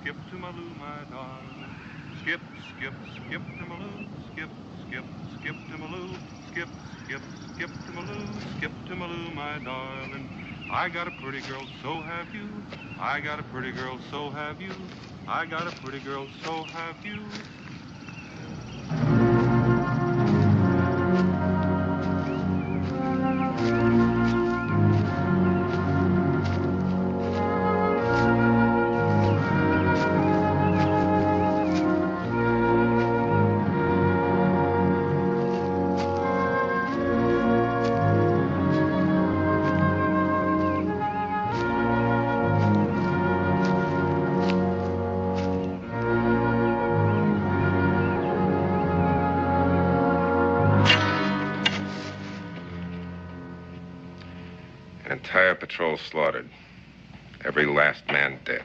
skip to Maloo, my darling. Skip, skip, skip to Maloo. Skip, skip, skip to Maloo. Skip, skip, skip to Maloo. Skip to Maloo, my darling. I got a pretty girl, so have you. I got a pretty girl, so have you. I got a pretty girl, so have you. Entire patrol slaughtered. Every last man dead.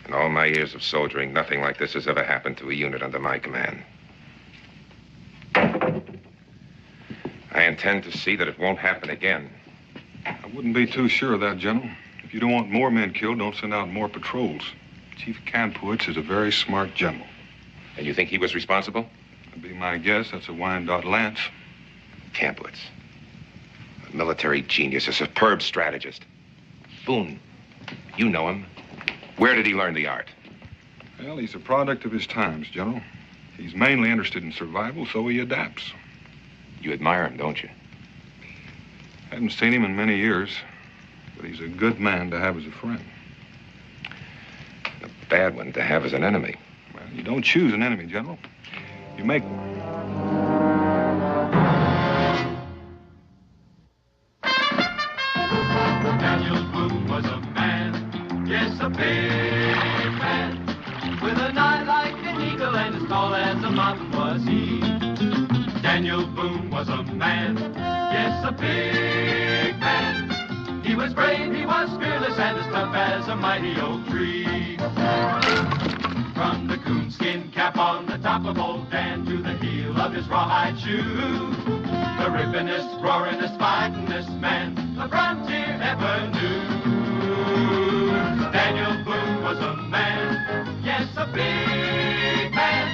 In all my years of soldiering, nothing like this has ever happened to a unit under my command. I intend to see that it won't happen again. I wouldn't be too sure of that, General. If you don't want more men killed, don't send out more patrols. Chief Kampowitz is a very smart general. And you think he was responsible? That'd be my guess. That's a Wyandotte Lance. Kampowitz. A military genius, a superb strategist. Boone, you know him. Where did he learn the art? Well, he's a product of his times, General. He's mainly interested in survival, so he adapts. You admire him, don't you? Haven't seen him in many years, but he's a good man to have as a friend. A bad one to have as an enemy. Well, you don't choose an enemy, General. You make one. Daniel Boone was a man, yes, a big man, with an eye like an eagle and as tall as a mountain was he. Daniel Boone was a man, yes, a big man. He was brave, he was fearless, and as tough as a mighty oak tree. From the coonskin cap on the top of old Dan to the heel of his rawhide shoe, the rippingest, roaringest, fightingest man the frontier ever knew. Daniel Boone was a man, yes, a big man,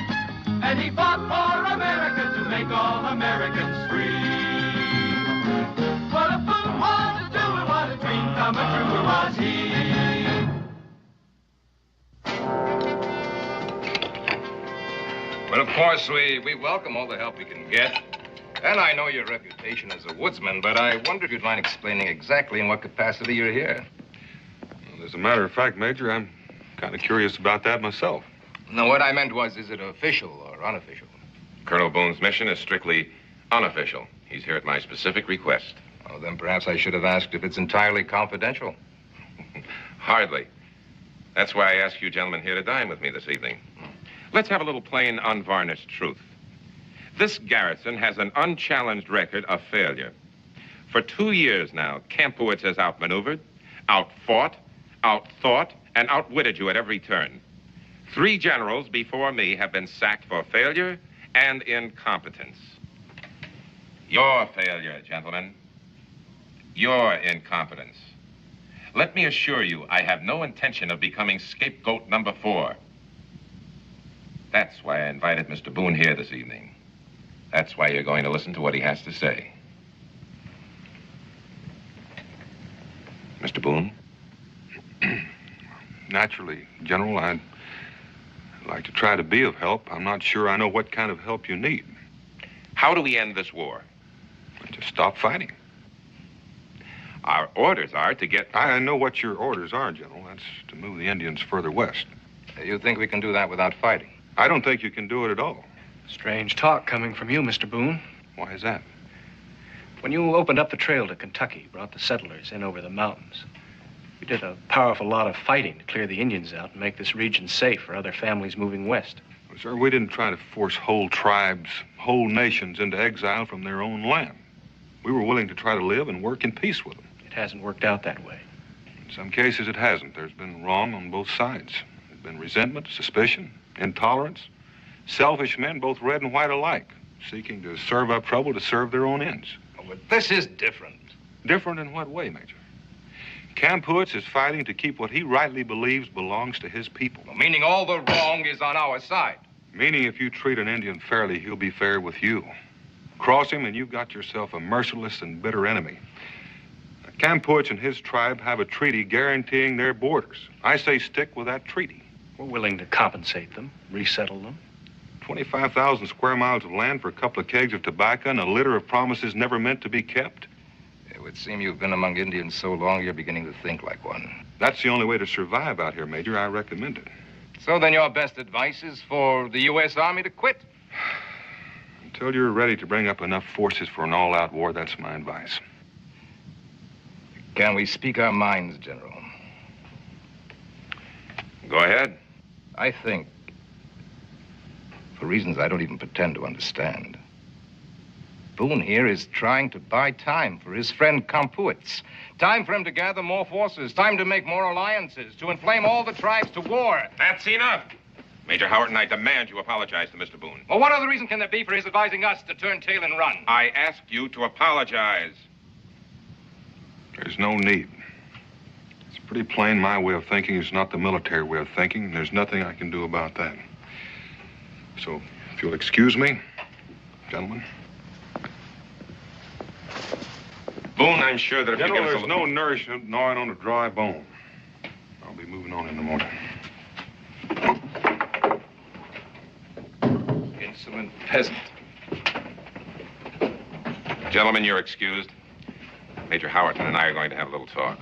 and he fought for America to make all Americans free. What a Boone wanted to do and what a dream come true was he. Well, of course, we welcome all the help we can get. And I know your reputation as a woodsman, but I wonder if you'd mind explaining exactly in what capacity you're here. Well, as a matter of fact, Major, I'm kind of curious about that myself. No, what I meant was, is it official or unofficial? Colonel Boone's mission is strictly unofficial. He's here at my specific request. Oh, then perhaps I should have asked if it's entirely confidential. Hardly. That's why I asked you gentlemen here to dine with me this evening. Let's have a little plain, unvarnished truth. This garrison has an unchallenged record of failure. For 2 years now, Kampowitz has outmaneuvered, outfought, outthought, and outwitted you at every turn. 3 generals before me have been sacked for failure and incompetence. Your failure, gentlemen. Your incompetence. Let me assure you, I have no intention of becoming scapegoat number 4. That's why I invited Mr. Boone here this evening. That's why you're going to listen to what he has to say. Mr. Boone? Naturally, General, I'd like to try to be of help. I'm not sure I know what kind of help you need. How do we end this war? Just stop fighting. Our orders are to get... I know what your orders are, General. That's to move the Indians further west. You think we can do that without fighting? I don't think you can do it at all. Strange talk coming from you, Mr. Boone. Why is that? When you opened up the trail to Kentucky, brought the settlers in over the mountains, you did a powerful lot of fighting to clear the Indians out and make this region safe for other families moving west. Well, sir, we didn't try to force whole tribes, whole nations into exile from their own land. We were willing to try to live and work in peace with them. It hasn't worked out that way. In some cases, it hasn't. There's been wrong on both sides. There's been resentment, suspicion, intolerance. Selfish men, both red and white alike, seeking to serve up trouble to serve their own ends. Oh, but this is different. Different in what way, Major? Kampuitz is fighting to keep what he rightly believes belongs to his people. Meaning all the wrong is on our side. Meaning if you treat an Indian fairly, he'll be fair with you. Cross him and you've got yourself a merciless and bitter enemy. Kampuitz and his tribe have a treaty guaranteeing their borders. I say stick with that treaty. We're willing to compensate them, resettle them. 25,000 square miles of land for a couple of kegs of tobacco and a litter of promises never meant to be kept. It would seem you've been among Indians so long, you're beginning to think like one. That's the only way to survive out here, Major. I recommend it. So then your best advice is for the U.S. Army to quit? Until you're ready to bring up enough forces for an all-out war, that's my advice. Can we speak our minds, General? Go ahead. I think, for reasons I don't even pretend to understand, Boone here is trying to buy time for his friend Kampuitz. Time for him to gather more forces. Time to make more alliances. To inflame all the tribes to war. That's enough. Major Howard and I demand you apologize to Mr. Boone. Well, what other reason can there be for his advising us to turn tail and run? I asked you to apologize. There's no need. It's pretty plain my way of thinking is not the military way of thinking, and there's nothing I can do about that. So, if you'll excuse me, gentlemen. Boone, I'm sure that if General, you give us there's no nourishment gnawing on a dry bone. I'll be moving on in the morning. Insolent peasant. Gentlemen, you're excused. Major Howard and I are going to have a little talk.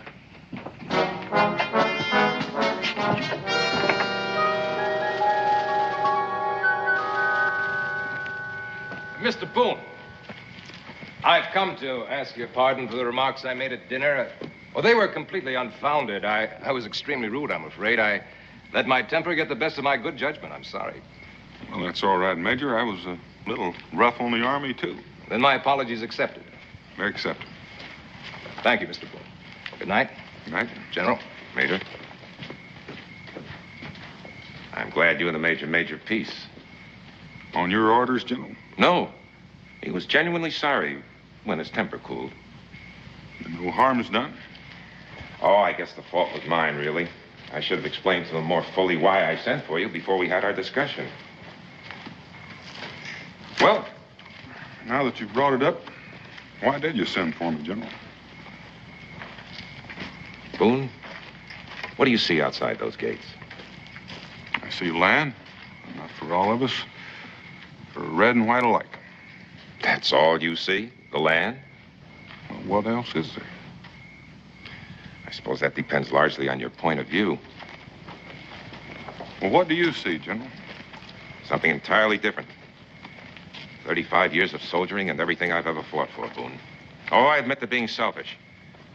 Mr. Boone, I've come to ask your pardon for the remarks I made at dinner. Well, they were completely unfounded. I was extremely rude, I'm afraid. I let my temper get the best of my good judgment. I'm sorry. Well, that's all right, Major. I was a little rough on the Army, too. Then my apologies accepted. Very accepted. Thank you, Mr. Boone. Good night. Good night. General. Major. I'm glad you and the Major made your peace. On your orders, General? No. He was genuinely sorry when his temper cooled. No harm is done? Oh, I guess the fault was mine, really. I should have explained to him more fully why I sent for you before we had our discussion. Well, now that you've brought it up, why did you send for me, General? Boone, what do you see outside those gates? I see land, not for all of us, for red and white alike. That's all you see? The land? Well, what else is there? I suppose that depends largely on your point of view. Well, what do you see, General? Something entirely different. 35 years of soldiering and everything I've ever fought for, Boone. Oh, I admit to being selfish.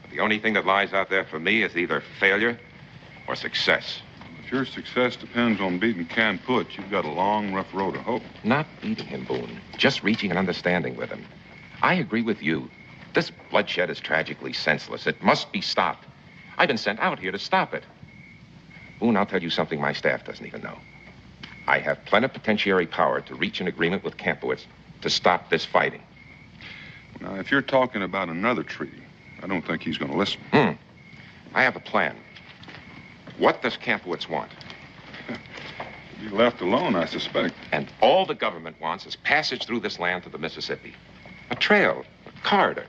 But the only thing that lies out there for me is either failure or success. If your success depends on beating Kampuitz, you've got a long, rough road to hoe. Not beating him, Boone. Just reaching an understanding with him. I agree with you. This bloodshed is tragically senseless. It must be stopped. I've been sent out here to stop it. Boone, I'll tell you something my staff doesn't even know. I have plenipotentiary power to reach an agreement with Kampuitz to stop this fighting. Now, if you're talking about another treaty, I don't think he's going to listen. I have a plan. What does Kampuitz want? Be left alone, I suspect. And all the government wants is passage through this land to the Mississippi. A trail, a corridor.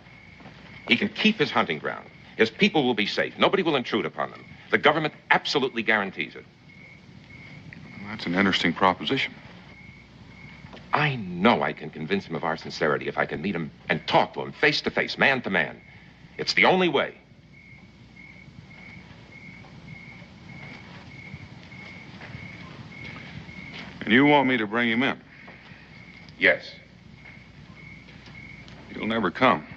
He can keep his hunting ground. His people will be safe. Nobody will intrude upon them. The government absolutely guarantees it. That's an interesting proposition. I know I can convince him of our sincerity if I can meet him and talk to him face to face, man to man. It's the only way. And you want me to bring him in? Yes. He'll never come.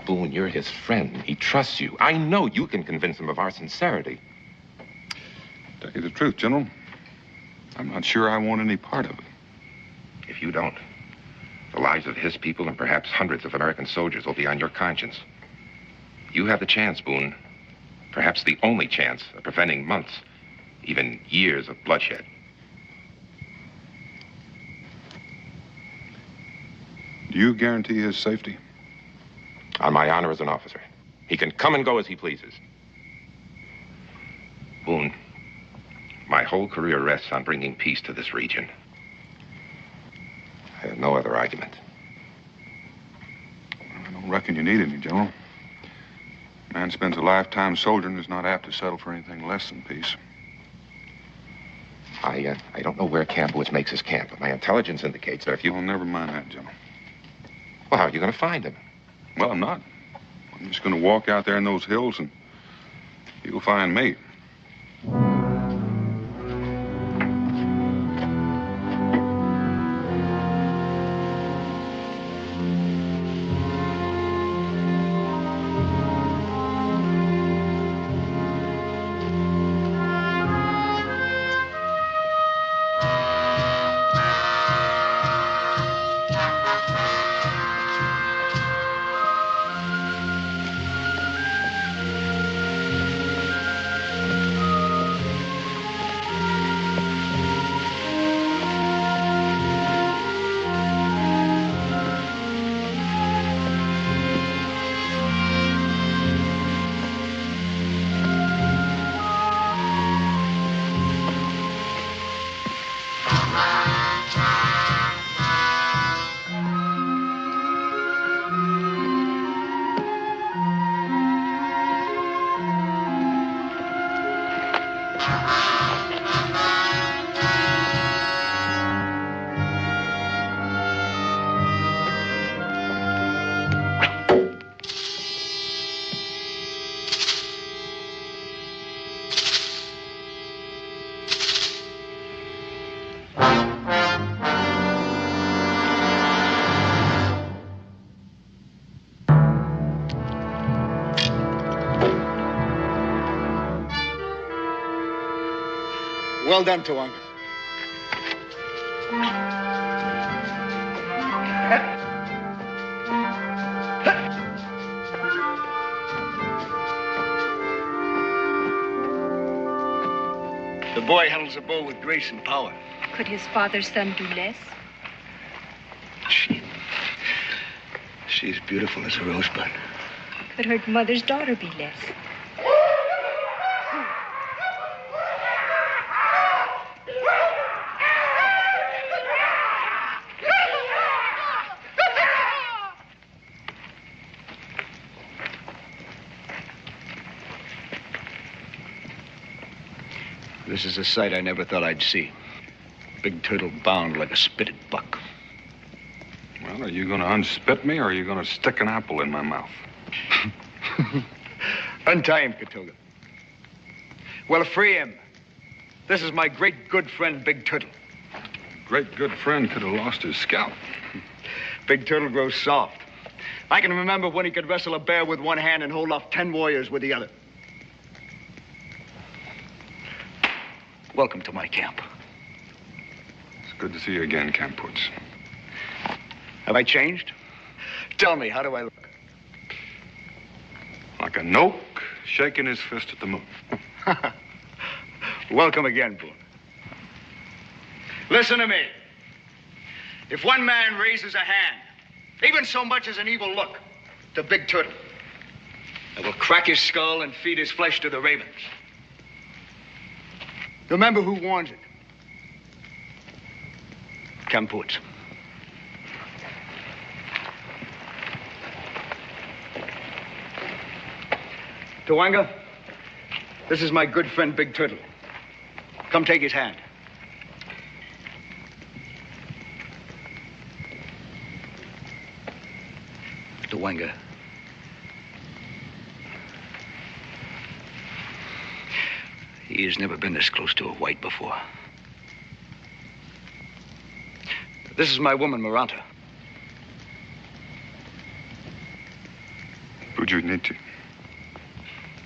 Boone, you're his friend. He trusts you. I know you can convince him of our sincerity. Tell you the truth, General, I'm not sure I want any part of it. If you don't, the lives of his people and perhaps hundreds of American soldiers will be on your conscience. You have the chance, Boone. Perhaps the only chance of preventing months, even years of bloodshed. Do you guarantee his safety? On my honor as an officer, He can come and go as he pleases. Boone, my whole career rests on bringing peace to this region. I have no other argument. I don't reckon you need any, General. Man spends a lifetime soldiering is not apt to settle for anything less than peace. I don't know where Kampowitz makes his camp, but my intelligence indicates that if you... Oh, never mind that, General. Well, how are you going to find him? Well, I'm not. I'm just going to walk out there in those hills and you'll find me. Well done, Tawanga. The boy handles the bow with grace and power. Could his father's son do less? She's beautiful as a rosebud. Could her mother's daughter be less? This is a sight I never thought I'd see. Big turtle bound like a spitted buck. Well, are you going to unspit me or are you going to stick an apple in my mouth? Untie him, Katoga. Well, free him. This is my great good friend, Big Turtle. Great good friend could have lost his scalp. Big Turtle grows soft. I can remember when he could wrestle a bear with one hand and hold off 10 warriors with the other. Welcome to my camp. It's good to see you again, Kampowitz. Have I changed? Tell me, how do I look? Like a noke shaking his fist at the moon. Welcome again, Boone. Listen to me. If one man raises a hand, even so much as an evil look, to Big Turtle, I will crack his skull and feed his flesh to the ravens. Remember who warns it. Kampowitz. Tawanga, this is my good friend, Big Turtle. Come take his hand. Tawanga. He has never been this close to a white before. This is my woman, Maranta. Who'd you need to?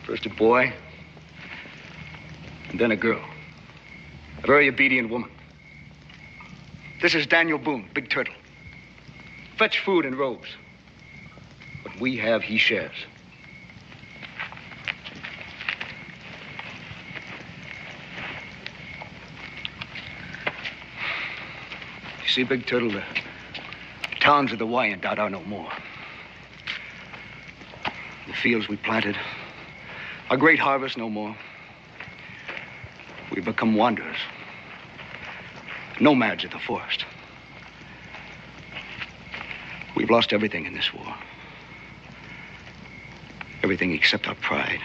First a boy, and then a girl. A very obedient woman. This is Daniel Boone, Big Turtle. Fetch food and robes. What we have, he shares. You see, Big Turtle, the towns of the Wyandot are no more. The fields we planted, our great harvest no more. We've become wanderers, nomads of the forest. We've lost everything in this war. Everything except our pride.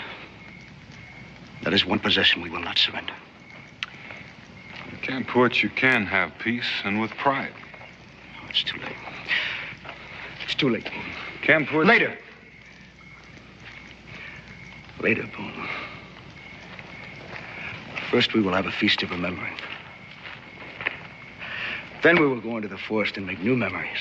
That is one possession we will not surrender. You can't put, you can have peace, and with pride. Oh, it's too late. It's too late, Boone. Can't put... Later. Later, Boone. First, we will have a feast of remembering. Then we will go into the forest and make new memories.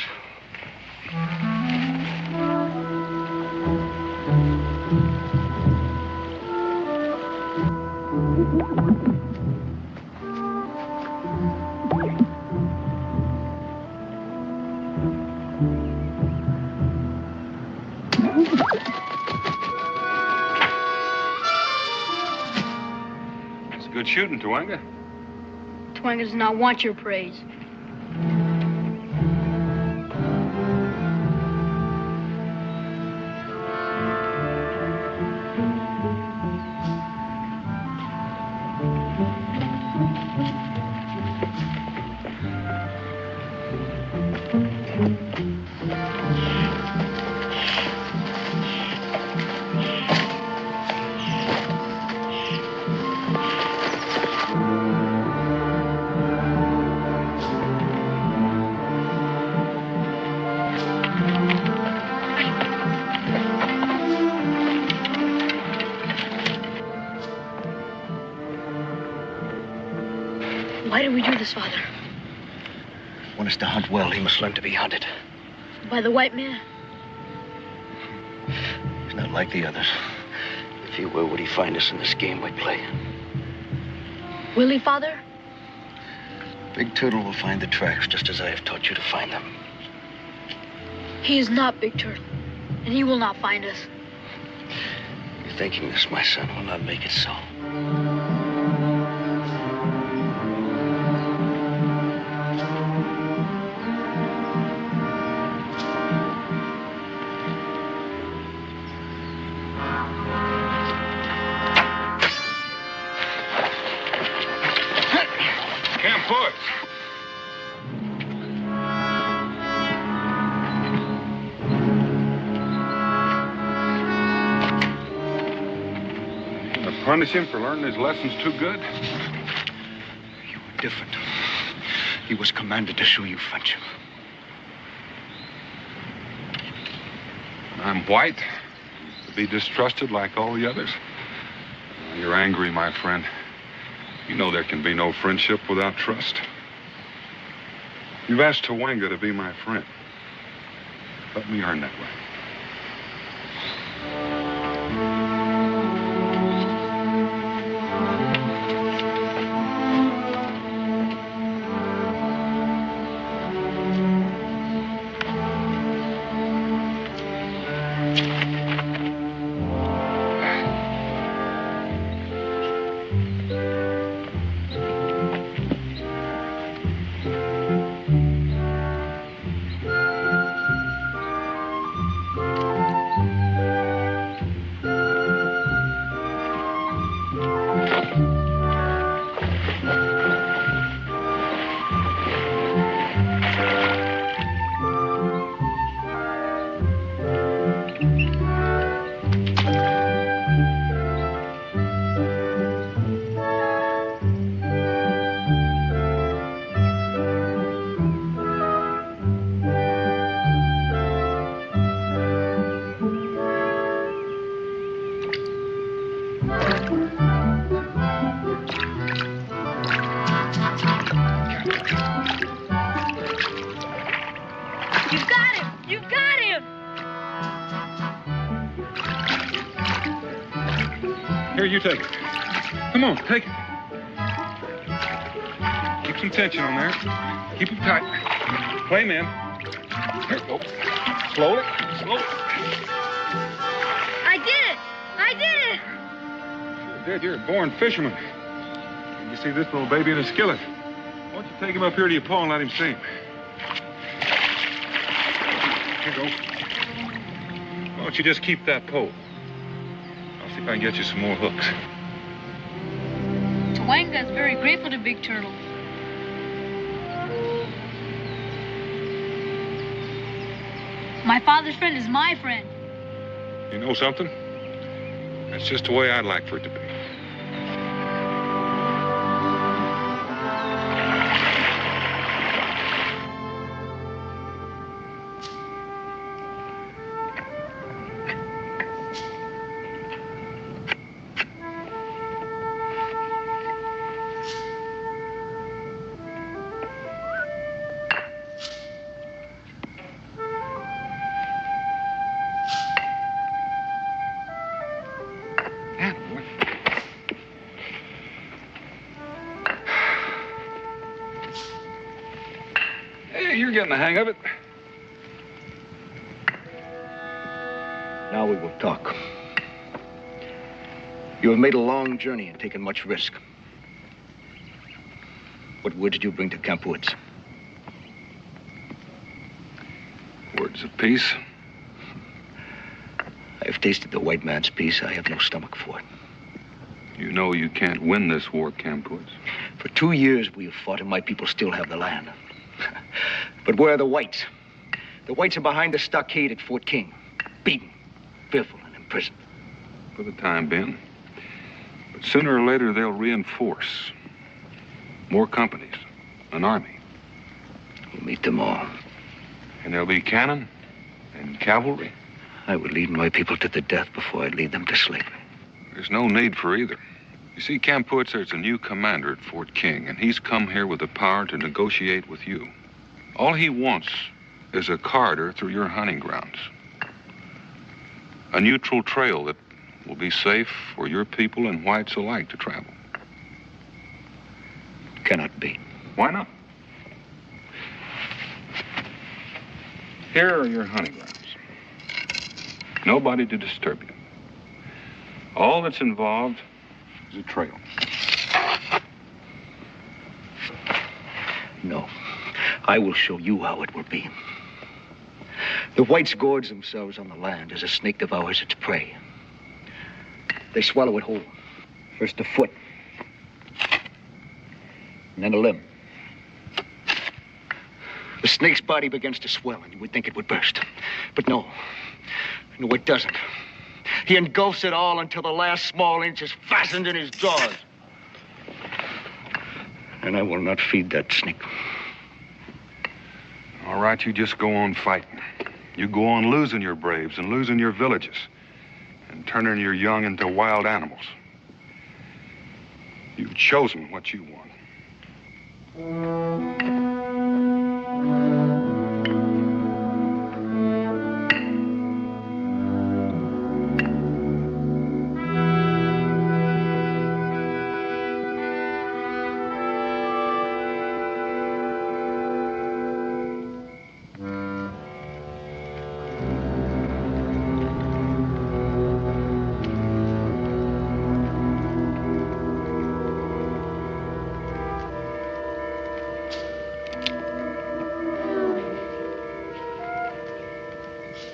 It's good shooting, Tawanga. Tawanga does not want your praise. Why do we do this, Father? If one is to hunt well, he must learn to be hunted. By the white man? He's not like the others. If he were, would he find us in this game we play? Will he, Father? Big Turtle will find the tracks just as I have taught you to find them. He is not Big Turtle, and he will not find us. You're thinking this, my son, will not make it so. Punish him for learning his lessons too good? You were different. He was commanded to show you friendship. I'm white, to be distrusted like all the others. You're angry, my friend. You know there can be no friendship without trust. You've asked Tawanga to be my friend. Let me earn that way. Here, you take it. Come on, take it. Keep some tension on there. Keep it tight. Play, man. Here, go. Slowly, slowly. I did it! I did it! Sure did. You're a born fisherman. You see this little baby in a skillet. Why don't you take him up here to your paw and let him see him? Here you go. Why don't you just keep that pole? See if I can get you some more hooks. Twanga's very grateful to Big Turtle. My father's friend is my friend. You know something? That's just the way I'd like for it to be. You're getting the hang of it. Now we will talk. You have made a long journey and taken much risk. What word did you bring to Camp Woods? Words of peace. I have tasted the white man's peace. I have no stomach for it. You know you can't win this war, Camp Woods. For 2 years we have fought and my people still have the land. But where are the whites? The whites are behind the stockade at Fort King, beaten, fearful, and imprisoned. For the time being. But sooner or later, they'll reinforce. More companies, an army. We'll meet them all. And there'll be cannon and cavalry. I would lead my people to the death before I'd lead them to slavery. There's no need for either. You see, Camp Woods, there's a new commander at Fort King, and he's come here with the power to negotiate with you. All he wants is a corridor through your hunting grounds. A neutral trail that will be safe for your people and whites alike to travel. Cannot be. Why not? Here are your hunting grounds. Nobody to disturb you. All that's involved is a trail. No. I will show you how it will be. The whites gorge themselves on the land as a snake devours its prey. They swallow it whole. First a foot, and then a limb. The snake's body begins to swell, and you would think it would burst. But no. No, it doesn't. He engulfs it all until the last small inch is fastened in his jaws. And I will not feed that snake. All right, you just go on fighting. You go on losing your braves and losing your villages and turning your young into wild animals. You've chosen what you want.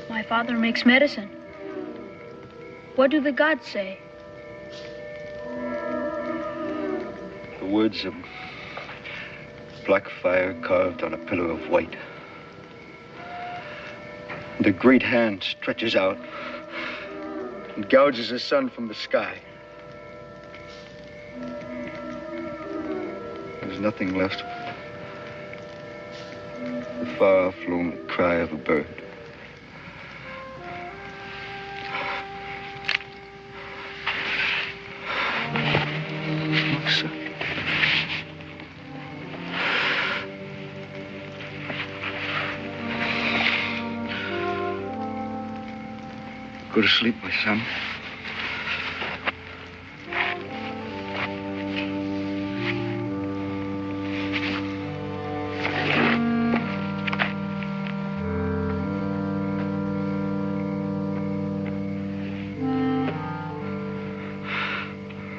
My father makes medicine. What do the gods say? The words of black fire carved on a pillar of white. The great hand stretches out and gouges the sun from the sky. There's nothing left. The far-off lonely cry of a bird. Go to sleep, my son.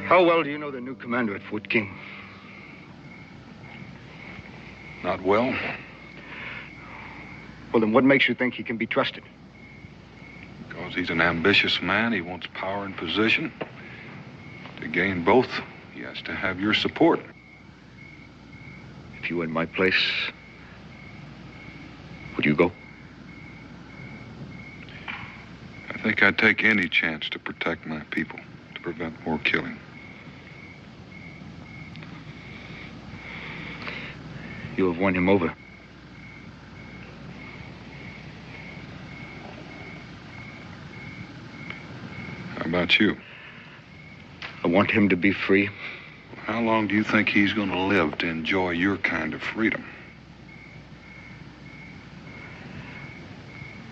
How well do you know the new commander at Fort King? Not well. Well, then what makes you think he can be trusted? Because he's an ambitious man. He wants power and position. To gain both, he has to have your support. If you were in my place, would you go? I think I'd take any chance to protect my people, to prevent more killing. You have won him over. How about you? I want him to be free. How long do you think he's going to live to enjoy your kind of freedom?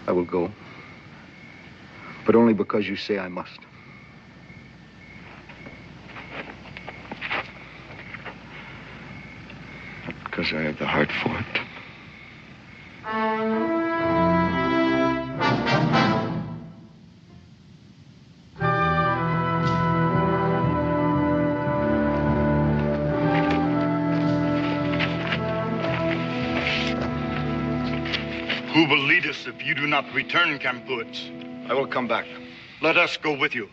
I will go. But only because you say I must. Not because I have the heart for it. Who will lead us if you do not return, Kampuits? I will come back. Let us go with you.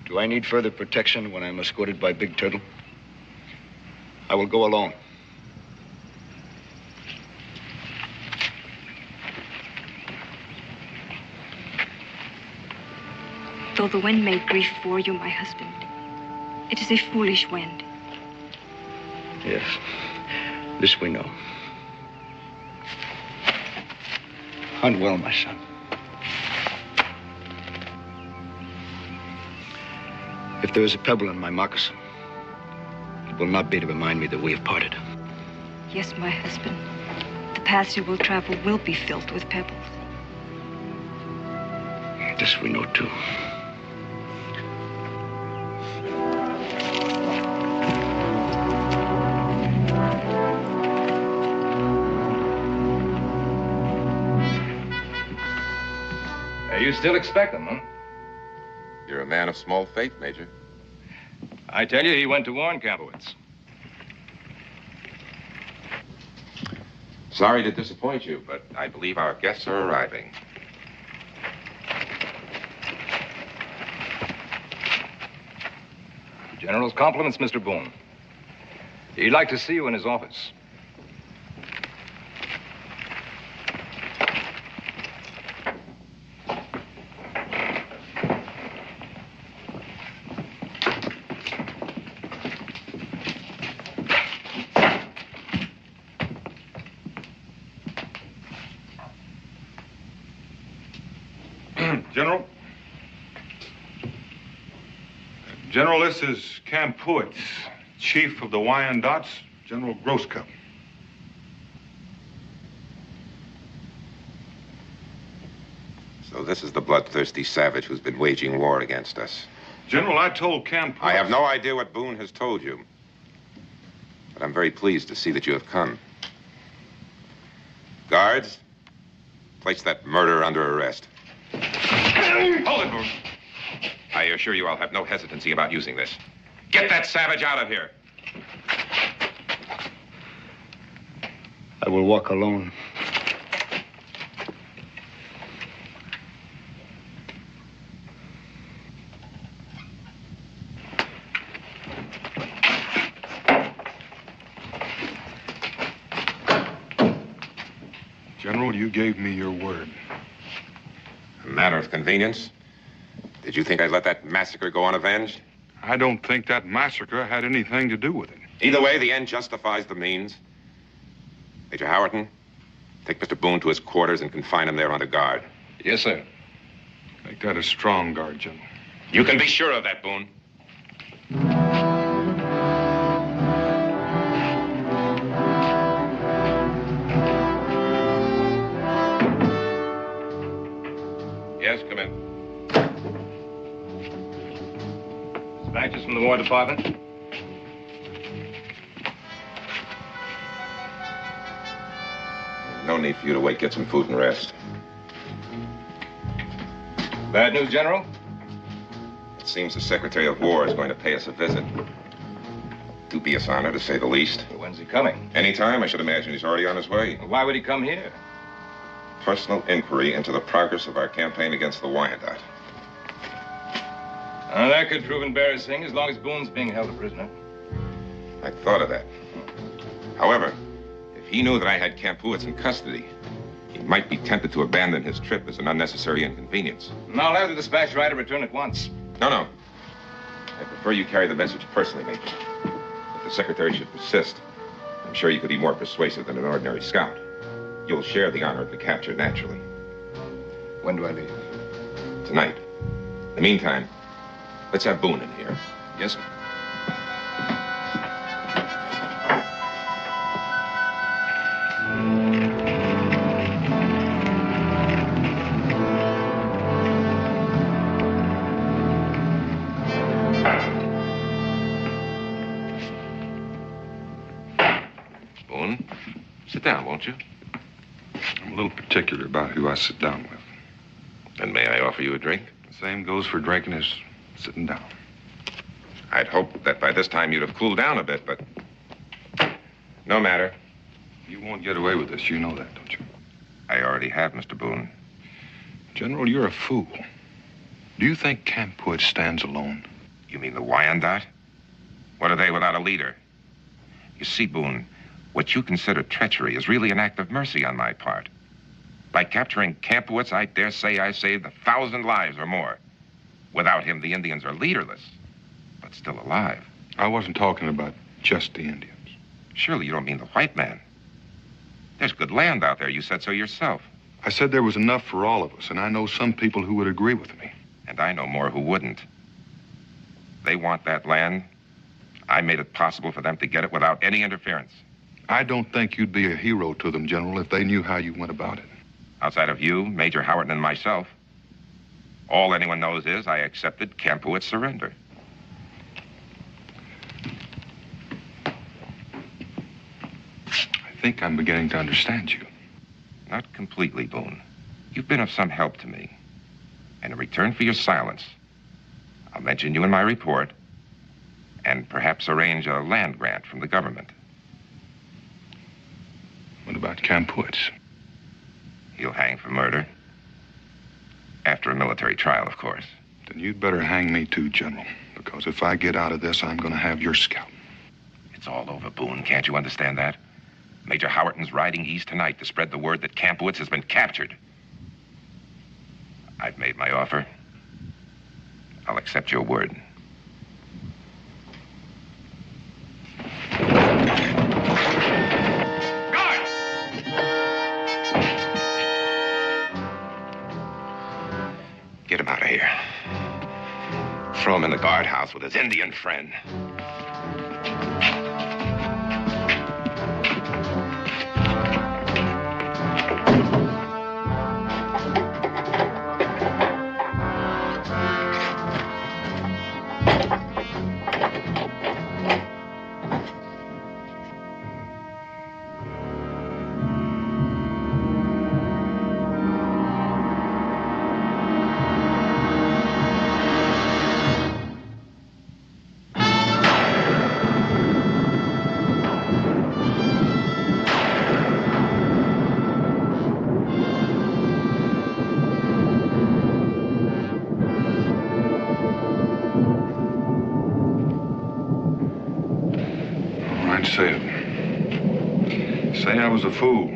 Do I need further protection when I'm escorted by Big Turtle? I will go alone. Though the wind may grieve for you, my husband, it is a foolish wind. Yes, this we know. Hunt well, my son. If there is a pebble in my moccasin, it will not be to remind me that we have parted. Yes, my husband. The paths you will travel will be filled with pebbles. This we know, too. You still expect him, huh? You're a man of small faith, Major. I tell you, he went to warn Kampowitz. Sorry to disappoint you, but I believe our guests are arriving. General's compliments, Mr. Boone. He'd like to see you in his office. General? General, this is Kampuits, Chief of the Wyandottes, General Grosscup. So this is the bloodthirsty savage who's been waging war against us. General, I told Kampuits... I have no idea what Boone has told you. But I'm very pleased to see that you have come. Guards, place that murderer under arrest. Hold it, Boone. I assure you I'll have no hesitancy about using this. Get that savage out of here. I will walk alone. General, you gave me your word. A matter of convenience. Did you think I'd let that massacre go unavenged? I don't think that massacre had anything to do with it. Either way, the end justifies the means. Major Howerton, take Mr. Boone to his quarters and confine him there under guard. Yes, sir. Make that a strong guard, General. You can be sure of that, Boone. Yes, come in. Dispatches from the War Department. No need for you to wait. Get some food and rest. Bad news, General? It seems the Secretary of War is going to pay us a visit. Dubious honor, to say the least. When's he coming? Anytime. I should imagine he's already on his way. Why would he come here? personal inquiry into the progress of our campaign against the Wyandotte. That could prove embarrassing as long as Boone's being held a prisoner. I thought of that. However, if he knew that I had Kampuitz in custody, he might be tempted to abandon his trip as an unnecessary inconvenience. I'll have the dispatch rider return at once. No. I prefer you carry the message personally, Major. If the secretary should persist, I'm sure you could be more persuasive than an ordinary scout. You'll share the honor of the capture naturally. When do I leave? Tonight. In the meantime, let's have Boone in here. Yes, sir. Boone, sit down, won't you? I'm a little particular about who I sit down with. And may I offer you a drink? The same goes for drinking as sitting down. I'd hoped that by this time you'd have cooled down a bit, but no matter. You won't get away with this. You know that, don't you? I already have, Mr. Boone. General, you're a fool. Do you think Kampuitz stands alone? You mean the Wyandotte? What are they without a leader? You see, Boone, what you consider treachery is really an act of mercy on my part. By capturing Kampuitz, I dare say I saved 1,000 lives or more. Without him, the Indians are leaderless, but still alive. I wasn't talking about just the Indians. Surely you don't mean the white man. There's good land out there. You said so yourself. I said there was enough for all of us, and I know some people who would agree with me. And I know more who wouldn't. They want that land. I made it possible for them to get it without any interference. I don't think you'd be a hero to them, General, if they knew how you went about it. Outside of you, Major Howard, and myself, all anyone knows is I accepted Kampuitz's surrender. I think I'm beginning to understand you. Not completely, Boone. You've been of some help to me. And in return for your silence, I'll mention you in my report and perhaps arrange a land grant from the government. What about Kampuitz? He'll hang for murder. After a military trial, of course. Then you'd better hang me too, General, because if I get out of this, I'm going to have your scalp. It's all over, Boone. Can't you understand that? Major Howerton's riding east tonight to spread the word that Kampuitz has been captured. I've made my offer. I'll accept your word. Guard! Get him out of here. Throw him in the guardhouse with his Indian friend. Say it. Say I was a fool.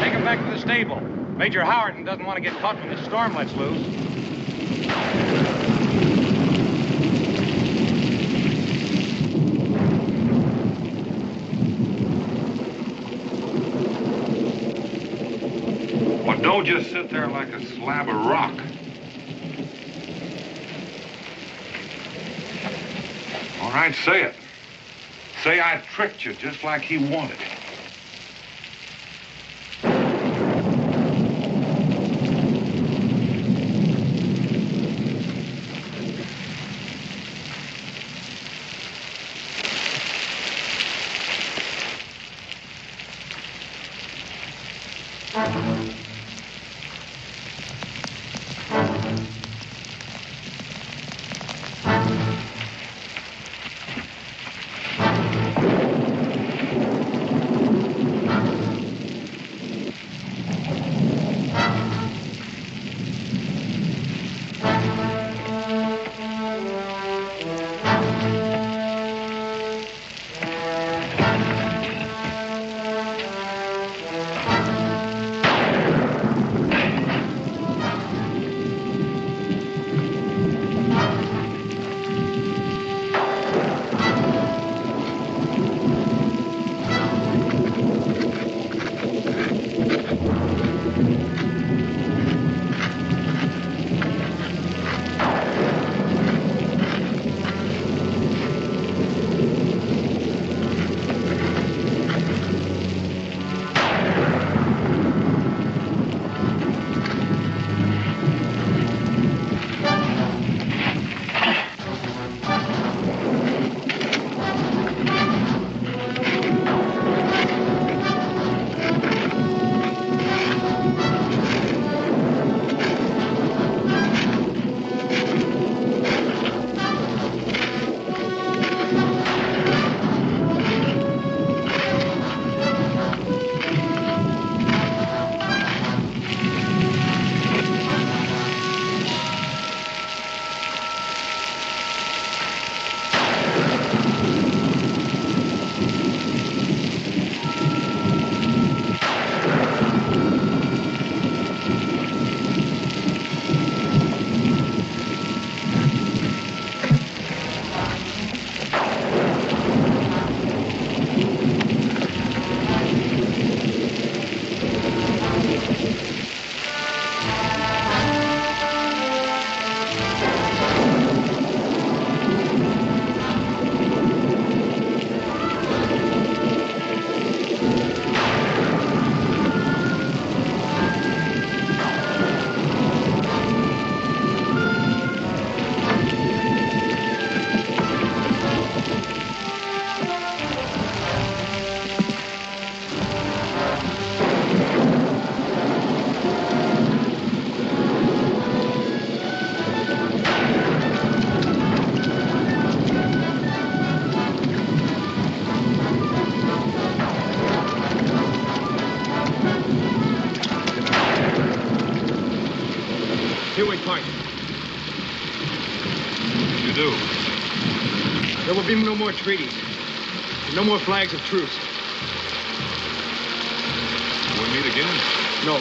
Take him back to the stable. Major Howerton doesn't want to get caught when the storm lets loose. Don't just sit there like a slab of rock. All right, say it. Say I tricked you just like he wanted. There'll be no more treaties. No more flags of truce. We'll meet again? No.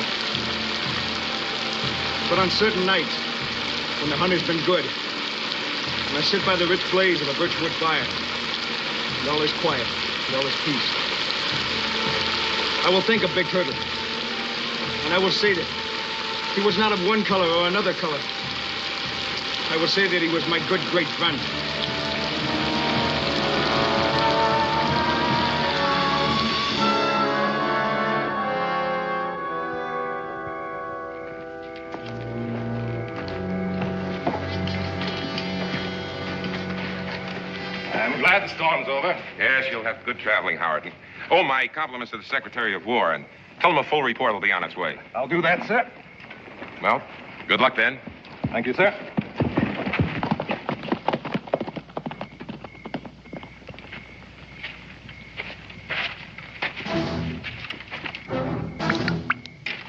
But on certain nights, when the hunter's been good, and I sit by the rich blaze of a birchwood fire, and all is quiet, and all is peace, I will think of Big Turtle. And I will say that he was not of one color or another color. I will say that he was my good great friend. I'm glad the storm's over. Yes, you'll have good traveling, Howard. Oh, my compliments to the Secretary of War, and tell him a full report will be on its way. I'll do that, sir. Well, good luck then. Thank you, sir.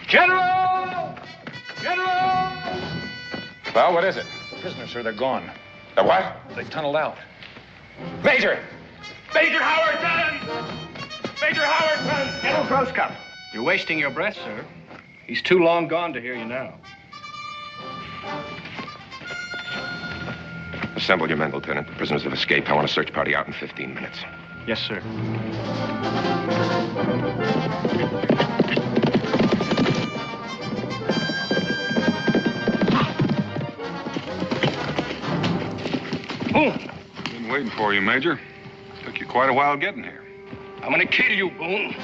General! General! Well, what is it? Prisoners, sir, they're gone. The what? They've tunneled out. Major! Major Howardson! Major Howardson! General Grosscup. You're wasting your breath, sir. He's too long gone to hear you now. Assemble your men, Lieutenant. The prisoners have escaped. I want a search party out in 15 minutes. Yes, sir. Boone! Been waiting for you, Major. Took you quite a while getting here. I'm gonna kill you, Boone.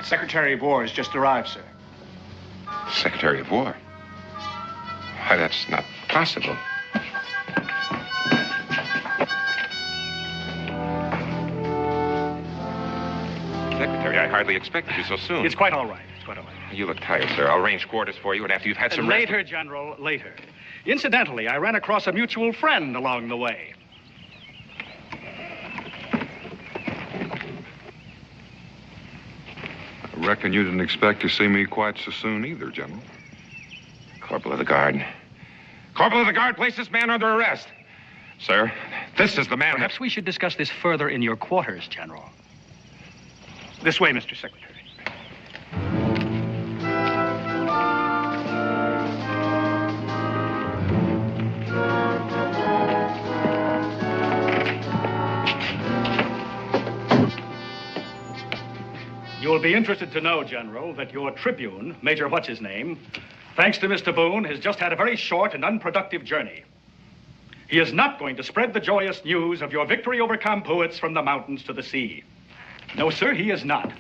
Secretary of War has just arrived, sir. Secretary of War? Why, that's not possible. Secretary, I hardly expected you so soon. It's quite all right. It's quite all right. You look tired, sir. I'll arrange quarters for you, and after you've had some Later, General, later. Incidentally, I ran across a mutual friend along the way. I reckon you didn't expect to see me quite so soon either, General. Corporal of the Guard. Corporal of the Guard, place this man under arrest. Sir, this is the man. Perhaps we should discuss this further in your quarters, General. This way, Mr. Secretary. You will be interested to know, General, that your Tribune, Major What's-His-Name, thanks to Mr. Boone, has just had a very short and unproductive journey. He is not going to spread the joyous news of your victory over Kampuits from the mountains to the sea. No, sir, he is not.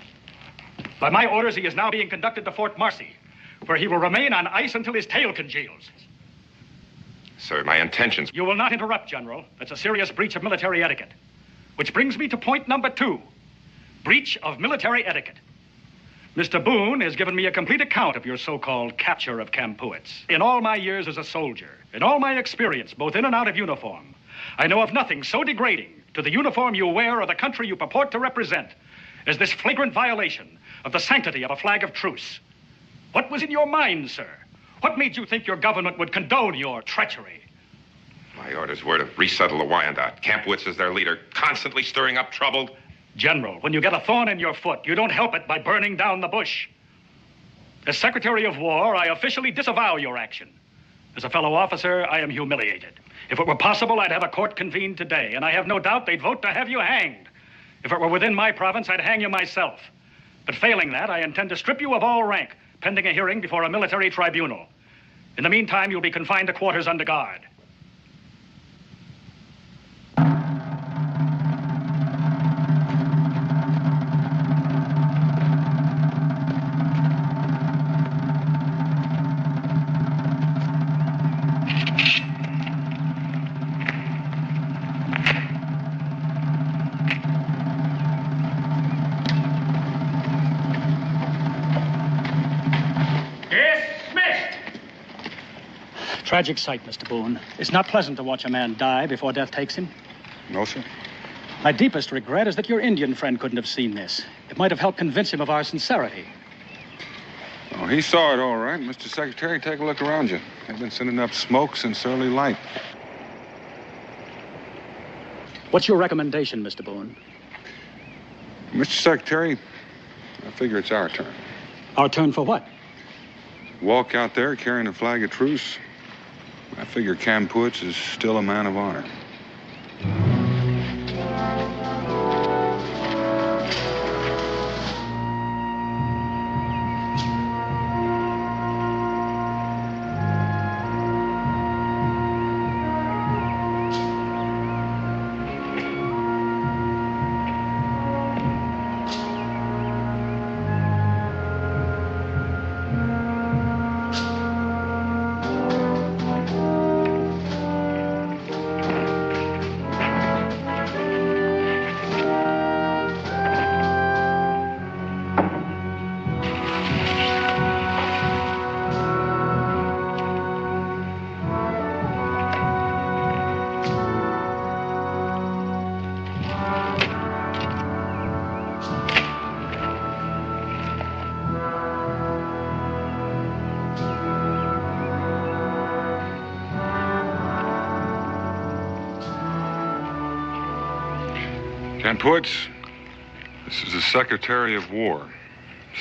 By my orders, he is now being conducted to Fort Marcy, where he will remain on ice until his tail congeals. Sir, my intentions... You will not interrupt, General. That's a serious breach of military etiquette. Which brings me to point number 2. Breach of military etiquette. Mr. Boone has given me a complete account of your so-called capture of Kampuits. In all my years as a soldier, in all my experience, both in and out of uniform, I know of nothing so degrading to the uniform you wear or the country you purport to represent as this flagrant violation of the sanctity of a flag of truce. What was in your mind, sir? What made you think your government would condone your treachery? My orders were to resettle the Wyandotte. Kampuits is their leader, constantly stirring up trouble. General, when you get a thorn in your foot, you don't help it by burning down the bush. As Secretary of War, I officially disavow your action. As a fellow officer, I am humiliated. If it were possible, I'd have a court convened today, and I have no doubt they'd vote to have you hanged. If it were within my province, I'd hang you myself. But failing that, I intend to strip you of all rank, pending a hearing before a military tribunal. In the meantime, you'll be confined to quarters under guard. Tragic sight, Mr. Boone. It's not pleasant to watch a man die before death takes him. No, sir. My deepest regret is that your Indian friend couldn't have seen this. It might have helped convince him of our sincerity. Oh, he saw it all right. Mr. Secretary, take a look around you. They've been sending up smoke since early light. What's your recommendation, Mr. Boone? Mr. Secretary, I figure it's our turn. Our turn for what? Walk out there carrying a flag of truce. I figure Kampuitz is still a man of honor. Kampuitz, this is the Secretary of War,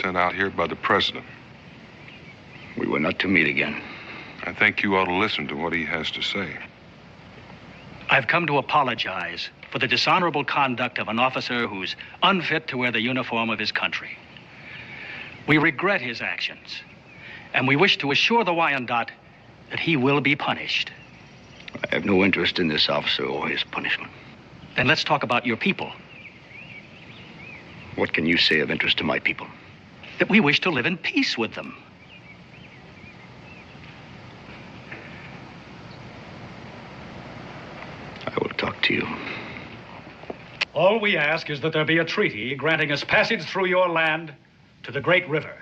sent out here by the President. We were not to meet again. I think you ought to listen to what he has to say. I've come to apologize for the dishonorable conduct of an officer who's unfit to wear the uniform of his country. We regret his actions, and we wish to assure the Wyandotte that he will be punished. I have no interest in this officer or his punishment. Then let's talk about your people. What can you say of interest to my people? That we wish to live in peace with them. I will talk to you. All we ask is that there be a treaty granting us passage through your land to the Great River.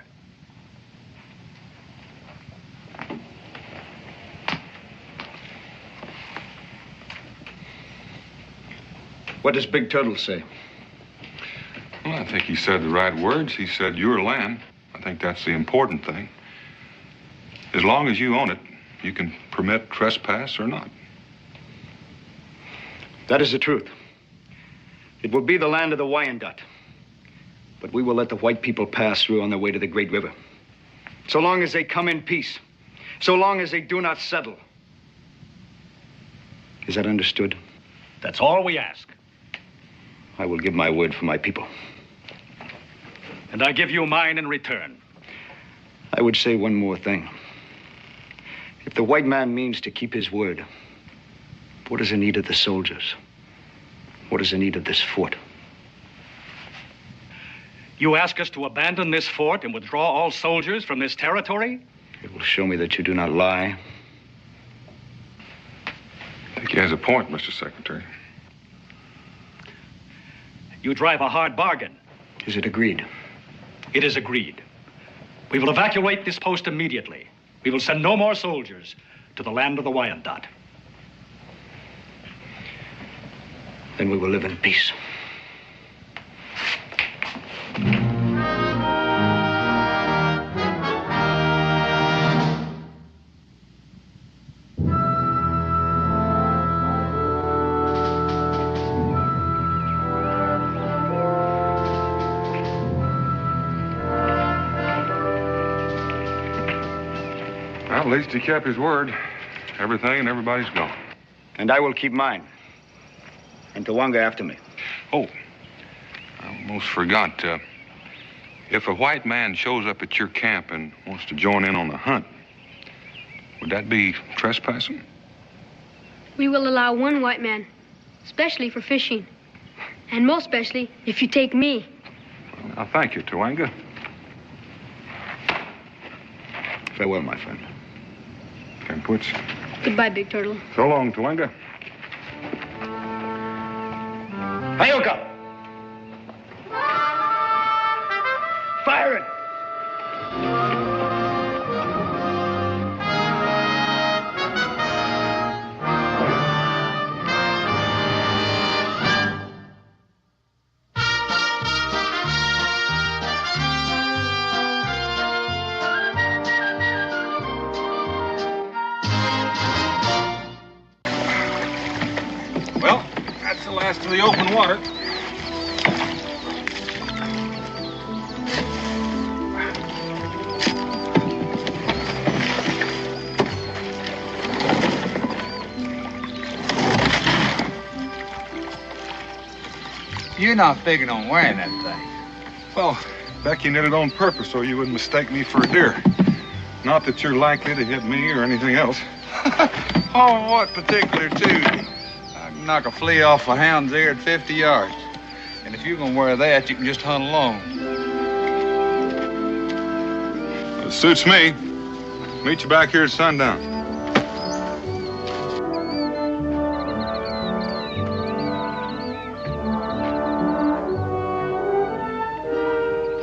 What does Big Turtle say? Well, I think he said the right words. He said your land. I think that's the important thing. As long as you own it, you can permit trespass or not. That is the truth. It will be the land of the Wyandotte. But we will let the white people pass through on their way to the Great River. So long as they come in peace. So long as they do not settle. Is that understood? That's all we ask. I will give my word for my people. And I give you mine in return. I would say one more thing. If the white man means to keep his word, what is the need of the soldiers? What is the need of this fort? You ask us to abandon this fort and withdraw all soldiers from this territory? It will show me that you do not lie. I think he has a point, Mr. Secretary. You drive a hard bargain. Is it agreed? It is agreed. We will evacuate this post immediately. We will send no more soldiers to the land of the Wyandotte. Then we will live in peace. Well, at least he kept his word. Everything and everybody's gone. And I will keep mine. And Tawanga after me. Oh, I almost forgot. If a white man shows up at your camp and wants to join in on the hunt, would that be trespassing? We will allow one white man, especially for fishing. And most especially if you take me. Well, now, thank you, Tawanga. Farewell, my friend. Kampuitz. Goodbye, Big Turtle. So long, Tawanga. Hayoka! Fire it! the last of the open water. You're not figuring on wearing that thing. Well, Becky knit it on purpose so you wouldn't mistake me for a deer. Not that you're likely to hit me or anything else. Oh, what particular, too? I can knock a flea off a hound's ear at 50 yards. And if you're gonna wear that, you can just hunt alone. It suits me. Meet you back here at sundown.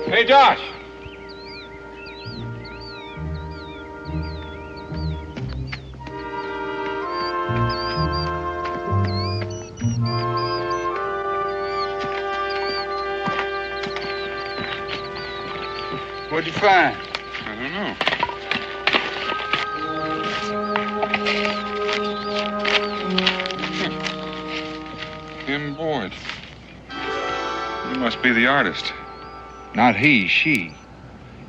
Hey, Josh. What'd you find? I don't know. Him Boyd. You must be the artist. Not he, she.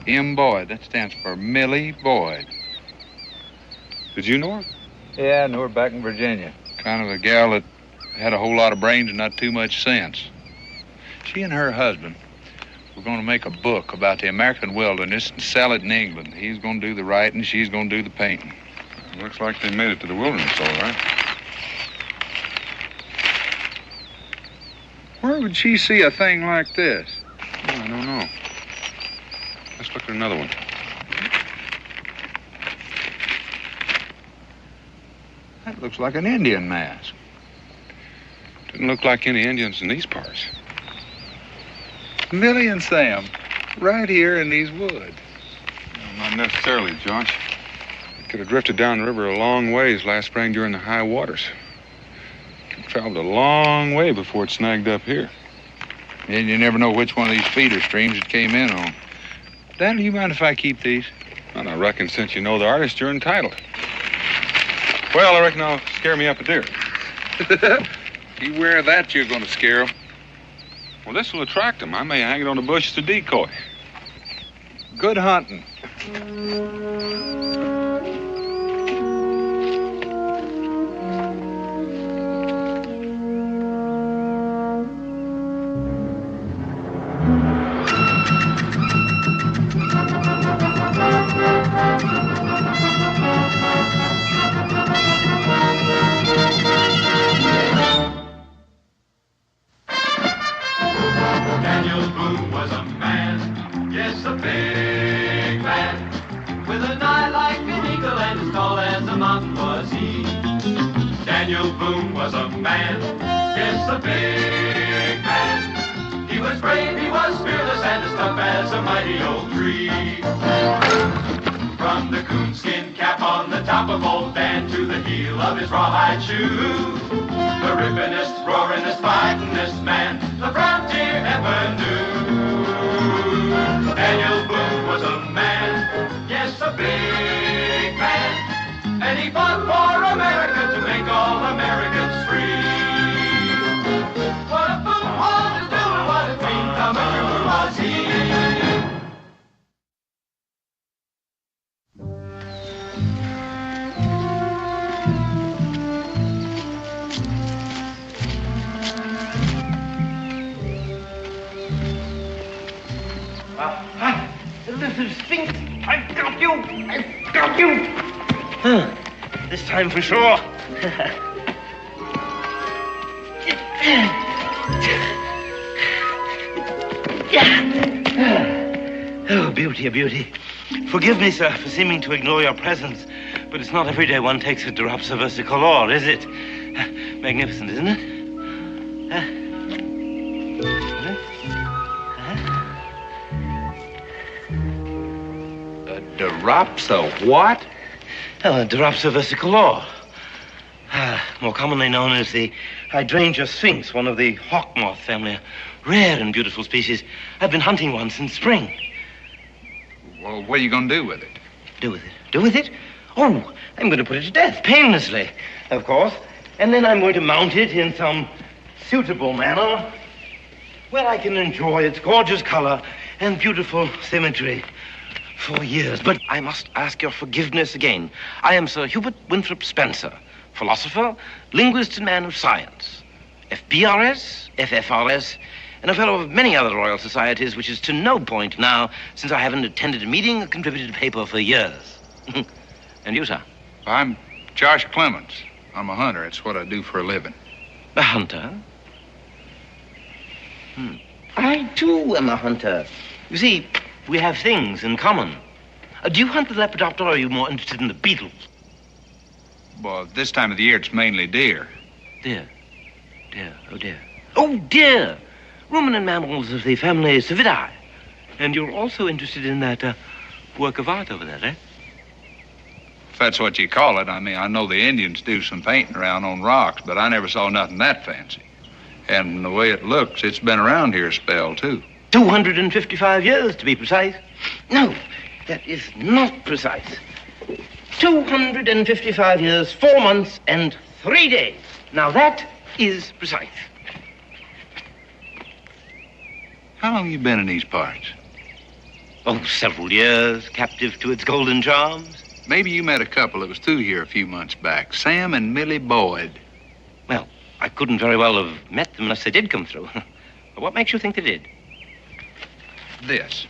M. Boyd. That stands for Millie Boyd. Did you know her? Yeah, I knew her back in Virginia. Kind of a gal that had a whole lot of brains and not too much sense. She and her husband were going to make a book about the American wilderness and sell it in England. He's going to do the writing, she's going to do the painting. Looks like they made it to the wilderness, all right. Where would she see a thing like this? Oh, I don't know. Let's look at another one. That looks like an Indian mask. Didn't look like any Indians in these parts. Millie and Sam, right here in these woods. No, not necessarily, Josh. It could have drifted down the river a long ways last spring during the high waters. It traveled a long way before it snagged up here. And you never know which one of these feeder streams it came in on. Daniel, you mind if I keep these? Well, I reckon since you know the artist, you're entitled. Well, I reckon I'll scare me up a deer. You wear that, you're going to scare them. Well, this will attract them. I may hang it on the bush as a decoy. Good hunting. Daniel Boone was a man, yes, a big man, with an eye like an eagle and as tall as a mountain was he. Daniel Boone was a man, yes, a big man. He was brave, he was fearless, and as tough as a mighty old tree. From the coonskin cap on the top of old Dan to the heel of his rawhide shoe, the rippin'est, roaring'est, fighting'est man the frontier ever knew. Daniel Boone was a man, yes, a big man, and he fought for America to make all Americans free. What a Boone wanted to do and what a dream come true was he. Little Sphinx, I've got you! I've got you! Huh. This time for sure. Oh, beauty, a beauty. Forgive me, sir, for seeming to ignore your presence, but it's not every day one takes a drops of versicolor, is it? Magnificent, isn't it? Drops of what? Drops of versicolor. More commonly known as the hydrangea sphinx, one of the hawk moth family, a rare and beautiful species. I've been hunting one since spring. Well, what are you going to do with it? Do with it? Do with it? Oh, I'm going to put it to death, painlessly, of course. And then I'm going to mount it in some suitable manner where I can enjoy its gorgeous color and beautiful symmetry for years. But I must ask your forgiveness again. I am Sir Hubert Winthrop Spencer, philosopher, linguist, and man of science. FBRS, FFRS, and a fellow of many other royal societies, which is to no point now, since I haven't attended a meeting or contributed a paper for years. And you, sir? I'm Josh Clements. I'm a hunter. It's what I do for a living. A hunter? I, too, am a hunter. You see, we have things in common. Do you hunt the lepidopter, or are you more interested in the beetles? Well, this time of the year, it's mainly deer. Deer. Deer. Oh, deer. Oh, deer! Ruminant mammals of the family Cervidae. And you're also interested in that work of art over there, eh? If that's what you call it. I mean, I know the Indians do some painting around on rocks, but I never saw nothing that fancy. And the way it looks, it's been around here a spell, too. 255 years, to be precise. No, that is not precise. 255 years, 4 months, and 3 days. Now, that is precise. How long you been in these parts? Oh, several years, captive to its golden charms. Maybe you met a couple that was through here a few months back. Sam and Millie Boyd. Well, I couldn't very well have met them unless they did come through. What makes you think they did? This.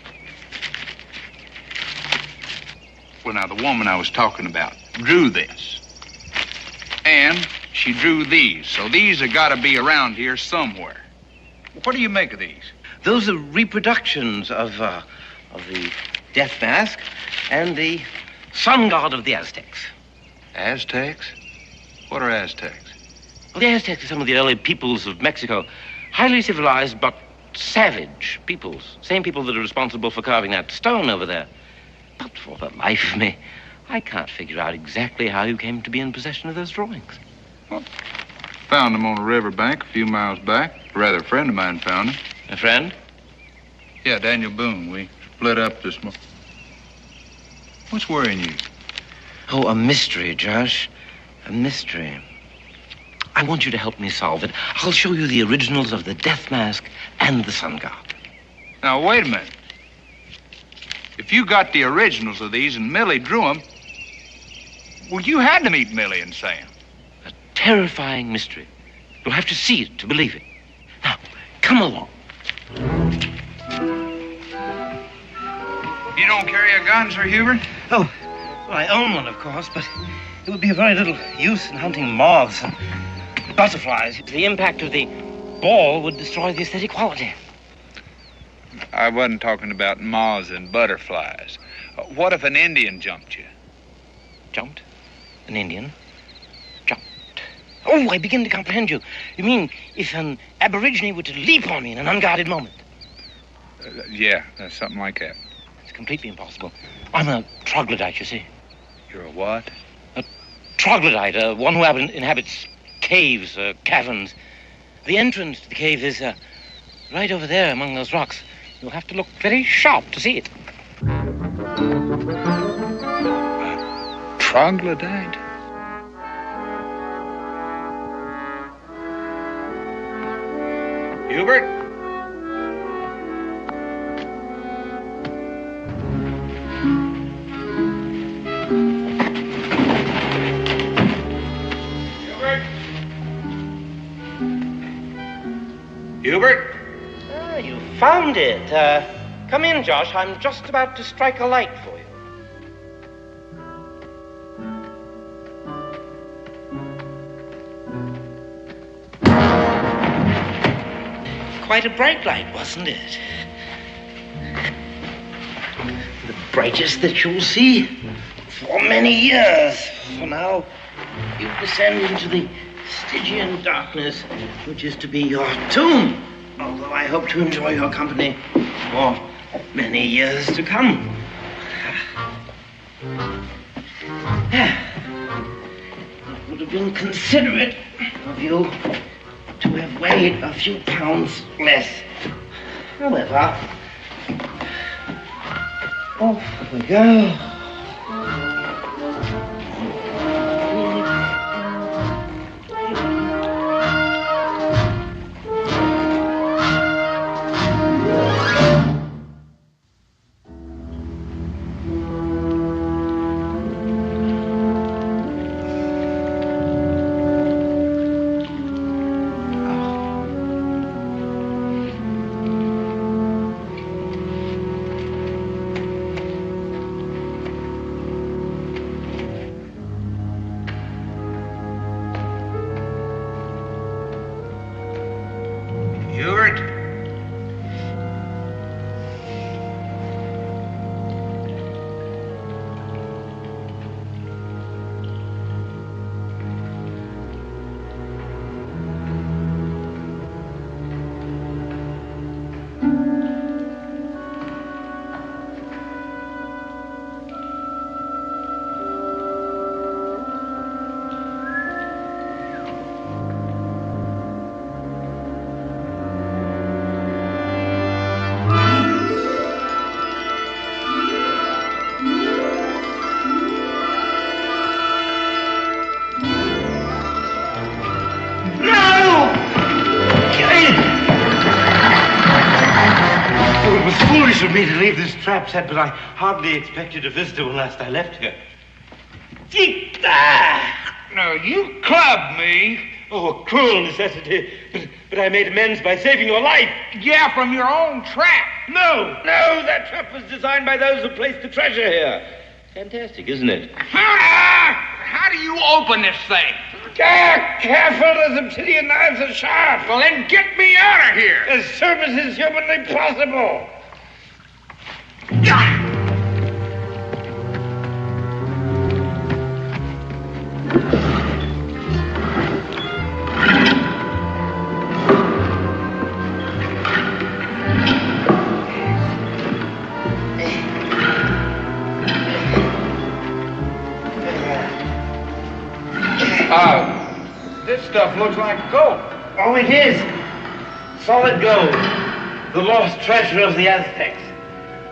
Well, now, the woman I was talking about drew this. And she drew these. So these have got to be around here somewhere. What do you make of these? Those are reproductions of the death mask and the sun god of the Aztecs. Aztecs? What are Aztecs? Well, the Aztecs are some of the early peoples of Mexico. Highly civilized, but savage peoples. Same people that are responsible for carving that stone over there. But for the life of me, I can't figure out exactly how you came to be in possession of those drawings. Well, found them on a riverbank a few miles back. Rather, a friend of mine found them. A friend? Yeah, Daniel Boone. We split up this morning. What's worrying you? Oh, a mystery, Josh. A mystery. I want you to help me solve it. I'll show you the originals of the death mask and the sun god. Now, wait a minute. If you got the originals of these and Millie drew them, well, you had to meet Millie and Sam. A terrifying mystery. You'll have to see it to believe it. Now, come along. You don't carry a gun, Sir Hubert? Oh, well, I own one, of course, but it would be of very little use in hunting moths and butterflies. The impact of the ball would destroy the aesthetic quality. I wasn't talking about moths and butterflies. What if an Indian jumped you? Jumped? An Indian? Jumped. Oh, I begin to comprehend you. You mean if an aborigine were to leap on me in an unguarded moment? Yeah, something like that. It's completely impossible. I'm a troglodyte, you see. You're a what? A troglodyte, one who inhabits caves, caverns. The entrance to the cave is right over there among those rocks. You'll have to look very sharp to see it. Troglodyte? Hubert? Hubert? You found it. Come in, Josh. I'm just about to strike a light for you. Quite a bright light, wasn't it? The brightest that you'll see for many years. For now, you descend into the Stygian darkness, which is to be your tomb. Although I hope to enjoy your company for many years to come. It would have been considerate of you to have weighed a few pounds less. However, off we go. Hubert? Of me to leave this trap set, but I hardly expected a visitor when last I left here. No, you clubbed me. Oh, a cruel necessity. But I made amends by saving your life. Yeah, from your own trap. No, that trap was designed by those who placed the treasure here. Fantastic, isn't it? How do you open this thing? Careful, those obsidian knives are sharp. Well, then get me out of here. As soon as is humanly possible. This stuff looks like gold. Oh, it is. Solid gold. The lost treasure of the Aztecs.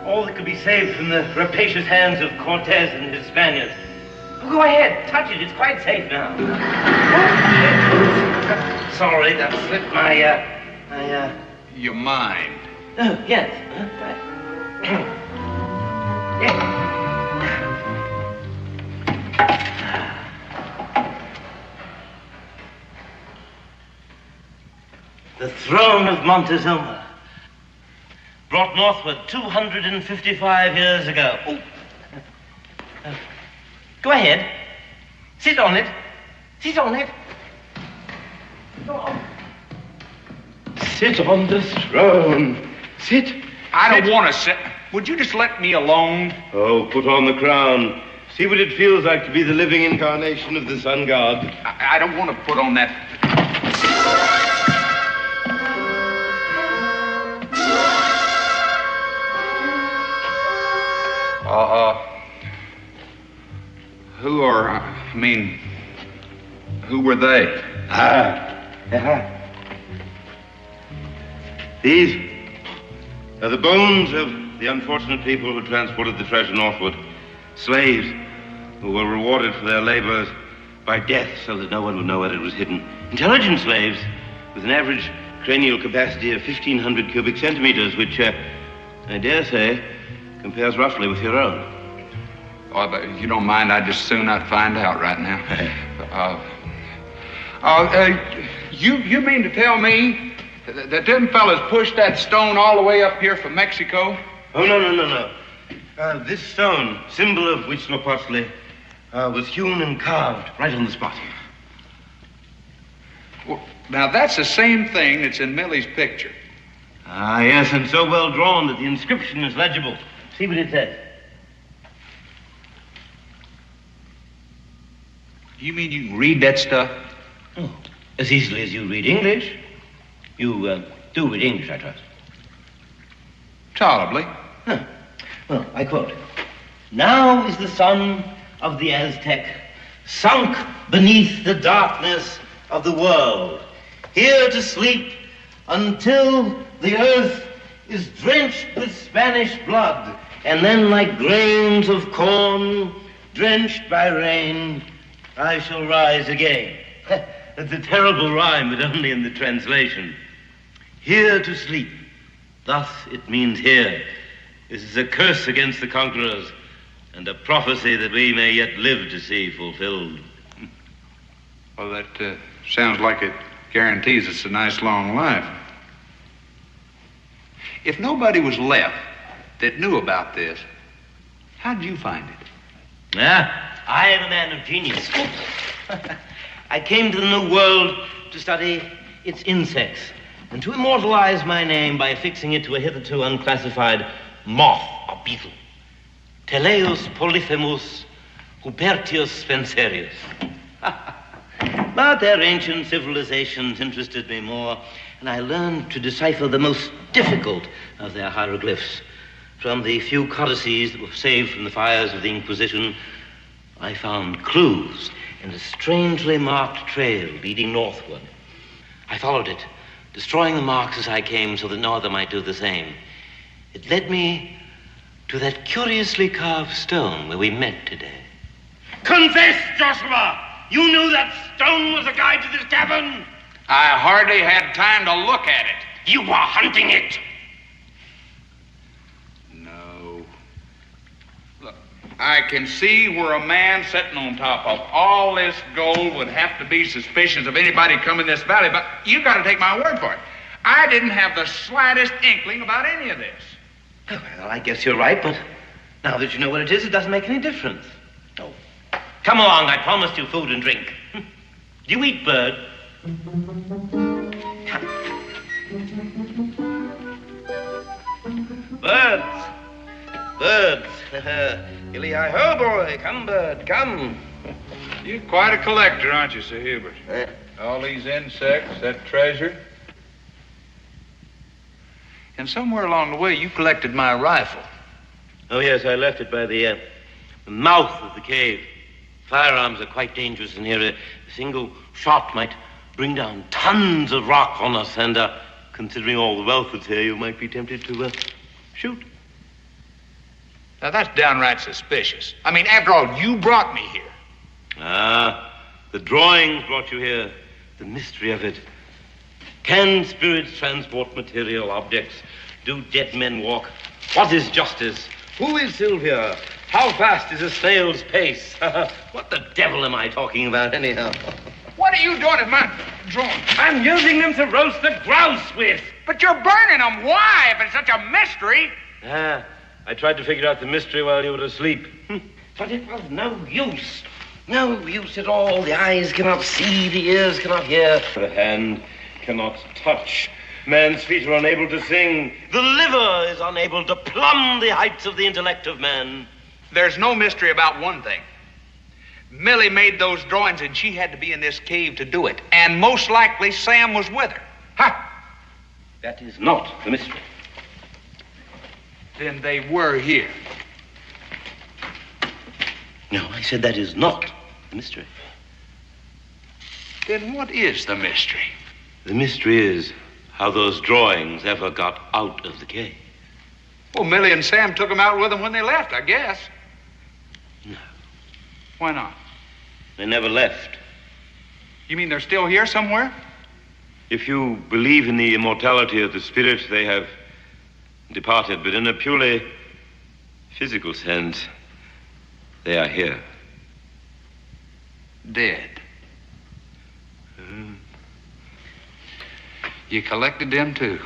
All that could be saved from the rapacious hands of Cortez and his Spaniards. Go ahead, touch it. It's quite safe now. Oh, sorry, that slipped my, Your mind. Oh, yes. Right. Yes. The throne of Montezuma, brought northward 255 years ago. Go ahead. Sit on it. Sit on it. Go on. Sit on the throne. Sit. I don't want to sit. Would you just let me alone? Oh, put on the crown. See what it feels like to be the living incarnation of the sun god. I don't want to put on that. Who were they? These are the bones of the unfortunate people who transported the treasure northward. Slaves who were rewarded for their labors by death so that no one would know where it was hidden. Intelligent slaves with an average cranial capacity of 1,500 cubic centimeters, which, I dare say, compares roughly with your own. Oh, but if you don't mind, I'd just soon not find out right now. You mean to tell me that them fellas pushed that stone all the way up here from Mexico? Oh, no. This stone, symbol of Huitzilopochtli, was hewn and carved right on the spot. Well, now, that's the same thing that's in Millie's picture. Ah, yes, and so well drawn that the inscription is legible. See what it says. You mean you can read that stuff? Oh, as easily as you read English. You do read English, I trust. Tolerably. Huh. Well, I quote. Now is the sun of the Aztec sunk beneath the darkness of the world, here to sleep until the earth is drenched with Spanish blood, and then like grains of corn drenched by rain, I shall rise again. That's a terrible rhyme, but only in the translation. Here to sleep. Thus it means here. This is a curse against the conquerors and a prophecy that we may yet live to see fulfilled. Well, that sounds like it guarantees us a nice long life. If nobody was left that knew about this, how'd you find it? I am a man of genius. I came to the New World to study its insects, and to immortalize my name by affixing it to a hitherto unclassified moth or beetle. Teleus polyphemus Hubertius Spencerius. But their ancient civilizations interested me more, and I learned to decipher the most difficult of their hieroglyphs. From the few codices that were saved from the fires of the Inquisition, I found clues in a strangely marked trail leading northward. I followed it, destroying the marks as I came so that no other might do the same. It led me to that curiously carved stone where we met today. Confess, Joshua! You knew that stone was a guide to this cavern? I hardly had time to look at it. You were hunting it. No. Look, I can see where a man sitting on top of all this gold would have to be suspicious of anybody coming this valley, but you got to take my word for it. I didn't have the slightest inkling about any of this. Well, I guess you're right, but now that you know what it is, it doesn't make any difference. Oh. Come along, I promised you food and drink. Do you eat bird? Birds. Birds. Hilly-hi-ho, boy. Come, bird, come. You're quite a collector, aren't you, Sir Hubert? All these insects, that treasure. And somewhere along the way, you collected my rifle. Oh, yes, I left it by the mouth of the cave. Firearms are quite dangerous in here. A single shot might bring down tons of rock on us, and considering all the wealth that's here, you might be tempted to shoot. Now, that's downright suspicious. I mean, after all, you brought me here. Ah, the drawings brought you here. The mystery of it. Can spirits transport material objects? Do dead men walk? What is justice? Who is Sylvia? How fast is a snail's pace? What the devil am I talking about, anyhow? What are you doing with my drawings? I'm using them to roast the grouse with. But you're burning them. Why, if it's such a mystery? I tried to figure out the mystery while you were asleep. But it was no use. No use at all. The eyes cannot see, the ears cannot hear. The hand cannot touch. Man's feet are unable to sing. The liver is unable to plumb the heights of the intellect of man. There's no mystery about one thing. Millie made those drawings, and she had to be in this cave to do it. And most likely Sam was with her. Ha! That is not the mystery. Then they were here. No, I said that is not the mystery. Then what is the mystery? The mystery is how those drawings ever got out of the cave. Well, Millie and Sam took them out with them when they left, I guess. No. Why not? They never left. You mean they're still here somewhere? If you believe in the immortality of the spirit, they have departed, but in a purely physical sense, they are here. Dead. You collected them, too.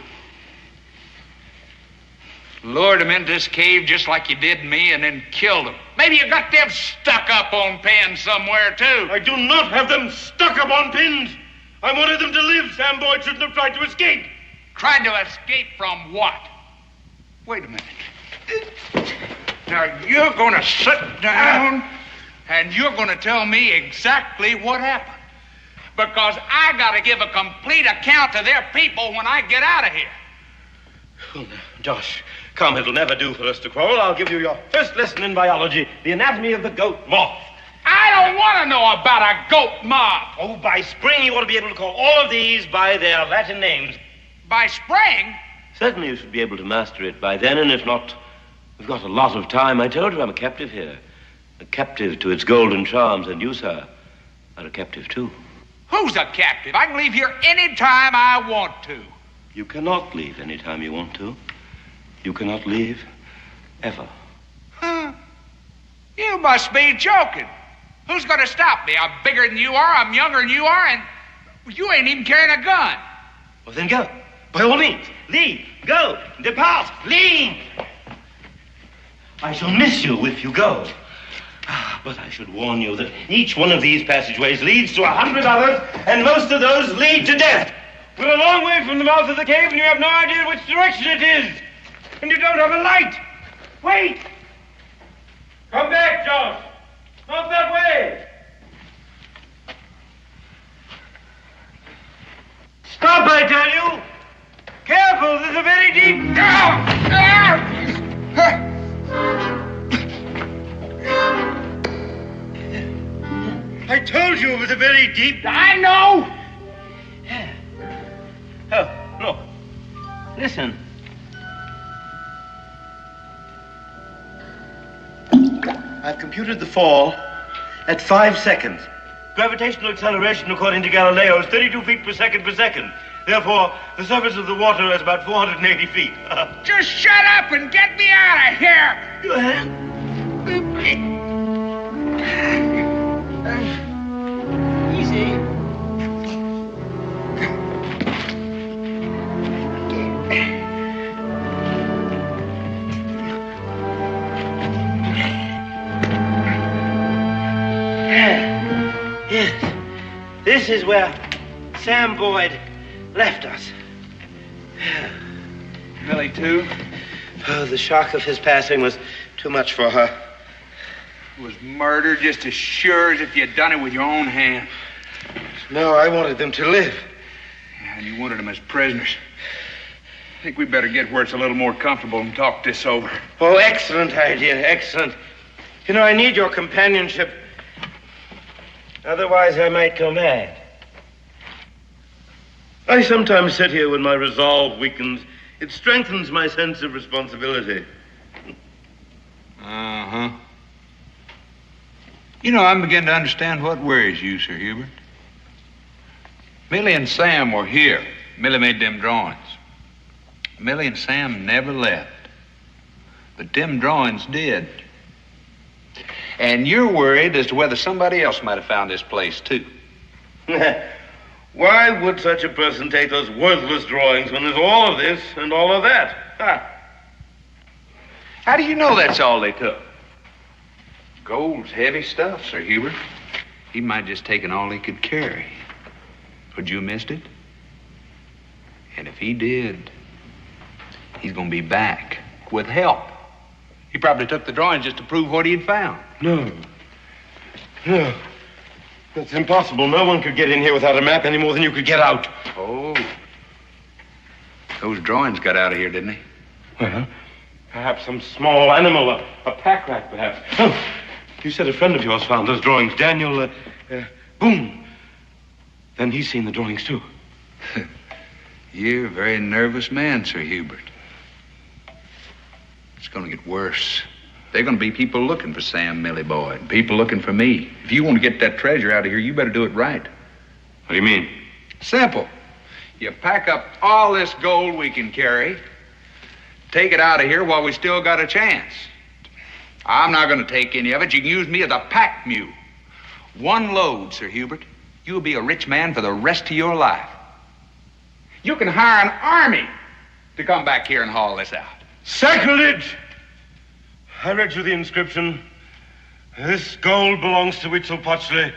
Lured them into this cave just like you did me and then killed them. Maybe you got them stuck up on pins somewhere, too. I do not have them stuck up on pins. I wanted them to live. Sam Boyd shouldn't have tried to escape. Tried to escape from what? Wait a minute. Now, you're going to sit down and you're going to tell me exactly what happened. Because I got to give a complete account to their people when I get out of here. Oh, now, Josh, come, it'll never do for us to quarrel. I'll give you your first lesson in biology, the anatomy of the goat moth. I don't want to know about a goat moth. Oh, by spring, you ought to be able to call all of these by their Latin names. By spring? Certainly you should be able to master it by then, and if not, we've got a lot of time. I told you I'm a captive here. A captive to its golden charms, and you, sir, are a captive, too. Who's a captive? I can leave here any time I want to. You cannot leave any time you want to. You cannot leave ever. Huh? You must be joking. Who's going to stop me? I'm bigger than you are, I'm younger than you are, and you ain't even carrying a gun. Well, then go. By all means. Leave. Go. Depart. Leave. I shall miss you if you go. But I should warn you that each one of these passageways leads to 100 others, and most of those lead to death. We're a long way from the mouth of the cave, and you have no idea which direction it is. And you don't have a light. Wait! Come back, Josh. Not that way. Stop, I tell you. Careful, there's a very deep... I told you it was a very deep... I know! Oh, look. Listen. I've computed the fall at 5 seconds. Gravitational acceleration, according to Galileo, is 32 feet per second per second. Therefore, the surface of the water is about 480 feet. Just shut up and get me out of here! Easy. Yes. This is where Sam Boyd left us. Millie, too? Oh, the shock of his passing was too much for her. Was murder just as sure as if you'd done it with your own hand? No, I wanted them to live. Yeah, and you wanted them as prisoners. I think we better get where it's a little more comfortable and talk this over. Oh, excellent idea, excellent. You know, I need your companionship. Otherwise, I might go mad. I sometimes sit here when my resolve weakens. It strengthens my sense of responsibility. Uh-huh. You know, I'm beginning to understand what worries you, Sir Hubert. Millie and Sam were here. Millie made them drawings. Millie and Sam never left. But them drawings did. And you're worried as to whether somebody else might have found this place, too. Why would such a person take those worthless drawings when there's all of this and all of that? Ha! How do you know that's all they took? Gold's heavy stuff, Sir Hubert. He might just taken all he could carry. But you missed it? And if he did, he's gonna be back with help. He probably took the drawings just to prove what he'd found. No. No. That's impossible. No one could get in here without a map any more than you could get out. Oh. Those drawings got out of here, didn't they? Well, perhaps some small animal, a pack rat, perhaps. Oh, you said a friend of yours found those drawings, Daniel Boone. Then he's seen the drawings, too. You're a very nervous man, Sir Hubert. It's going to get worse. There are going to be people looking for Sam Millie Boyd, people looking for me. If you want to get that treasure out of here, you better do it right. What do you mean? Simple. You pack up all this gold we can carry, take it out of here while we still got a chance. I'm not going to take any of it. You can use me as a pack mule. One load, Sir Hubert. You'll be a rich man for the rest of your life. You can hire an army to come back here and haul this out. Sacrilege! I read you the inscription. This gold belongs to Huitzilopochtli,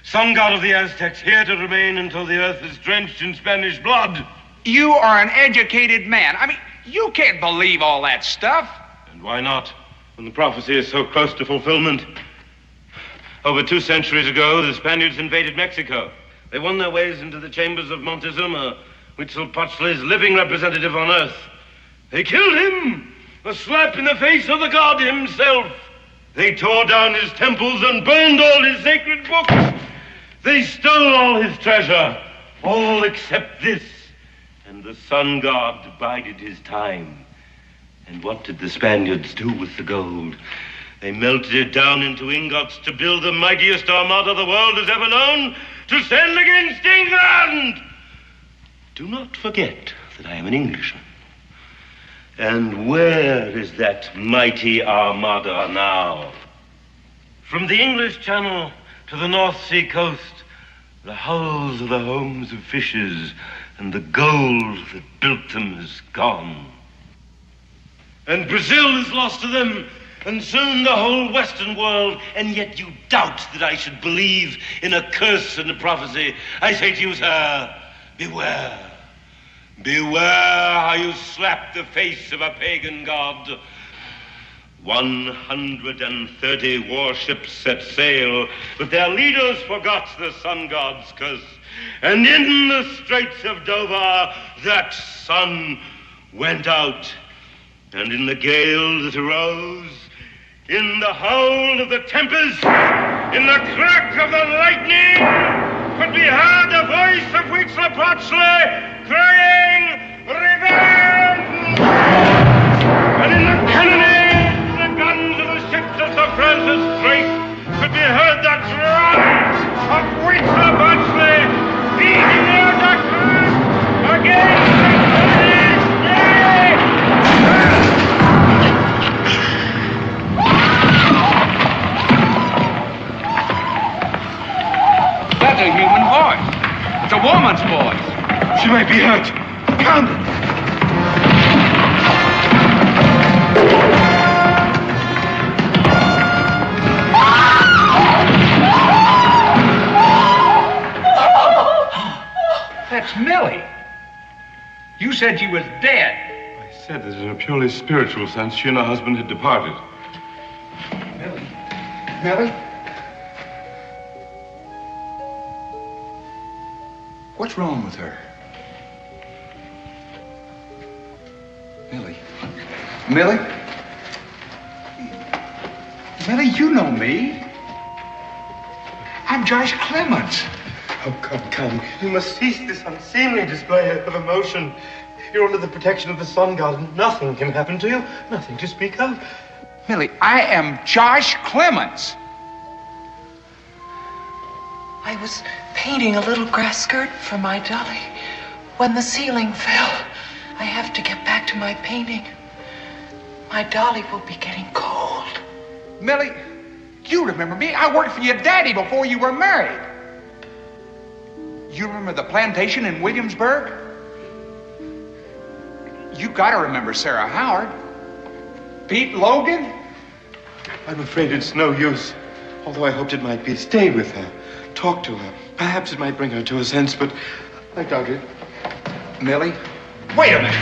sun god of the Aztecs, here to remain until the earth is drenched in Spanish blood. You are an educated man. I mean, you can't believe all that stuff. And why not, when the prophecy is so close to fulfillment? Over 2 centuries ago, the Spaniards invaded Mexico. They won their ways into the chambers of Montezuma, Huitzilopochtli's living representative on earth. They killed him, a slap in the face of the god himself. They tore down his temples and burned all his sacred books. They stole all his treasure, all except this. And the sun god bided his time. And what did the Spaniards do with the gold? They melted it down into ingots to build the mightiest armada the world has ever known, to send against England. Do not forget that I am an Englishman. And where is that mighty armada now? From the English Channel to the North Sea coast, the hulls of the homes of fishers and the gold that built them is gone. And Brazil is lost to them, and soon the whole Western world, and yet you doubt that I should believe in a curse and a prophecy. I say to you, sir, beware. Beware how you slap the face of a pagan god. 130 warships set sail, but their leaders forgot the sun god's curse. And in the Straits of Dover, that sun went out. And in the gale that arose, in the howl of the tempest, in the crack of the lightning, could be heard the voice of Huitzilopochtli crying, "Revenge!" And in the cannonade, the guns of the ships of Sir Francis Drake could be heard the drums of Huitzilopochtli beating their doctrine against the British flag. That's a human voice. It's a woman's voice. She might be hurt. Come! That's Millie. You said she was dead. I said that in a purely spiritual sense, she and her husband had departed. Millie? Millie? What's wrong with her? Millie? Millie? Millie, you know me. I'm Josh Clements. Oh, come. You must cease this unseemly display of emotion. You're under the protection of the sun god, and nothing can happen to you. Nothing to speak of. Millie, I am Josh Clements. I was painting a little grass skirt for my dolly when the ceiling fell. I have to get back to my painting. My dolly will be getting cold. Millie, you remember me. I worked for your daddy before you were married. You remember the plantation in Williamsburg? You gotta remember Sarah Howard. Pete Logan? I'm afraid it's no use. Although I hoped it might be. Stay with her. Talk to her. Perhaps it might bring her to a sense, but I doubt it. Millie, wait a minute.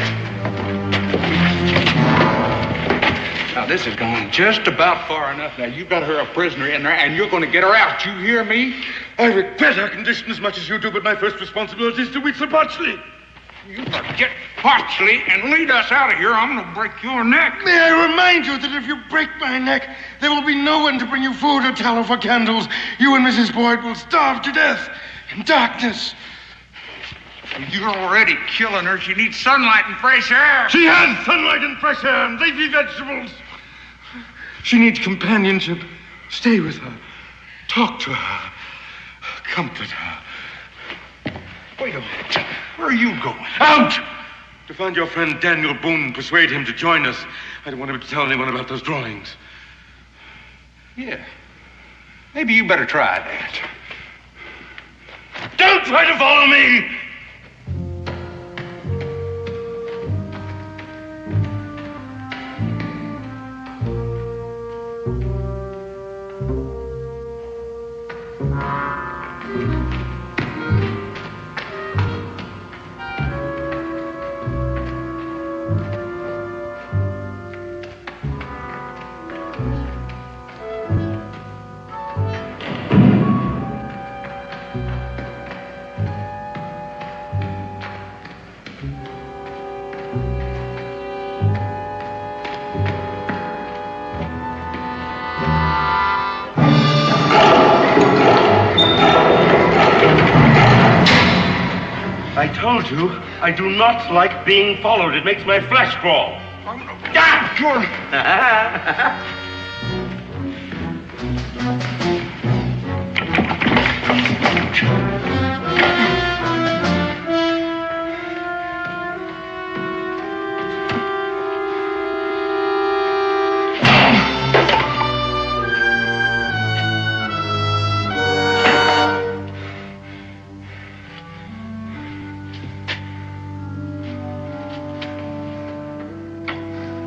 Now, this is going just about far enough. Now, you've got her a prisoner in there, and you're going to get her out. You hear me? I regret her condition as much as you do, but my first responsibility is to Huitzilopochtli. You forget Pochtli and lead us out of here. I'm going to break your neck. May I remind you that if you break my neck, there will be no one to bring you food or tallow for candles. You and Mrs. Boyd will starve to death in darkness. You're already killing her. She needs sunlight and fresh air. She has sunlight and fresh air and leafy vegetables. She needs companionship. Stay with her. Talk to her. Comfort her. Wait a minute. Where are you going? Out! To find your friend Daniel Boone and persuade him to join us. I don't want him to tell anyone about those drawings. Yeah. Maybe you better try that. Don't try to follow me! I told you, I do not like being followed. It makes my flesh crawl.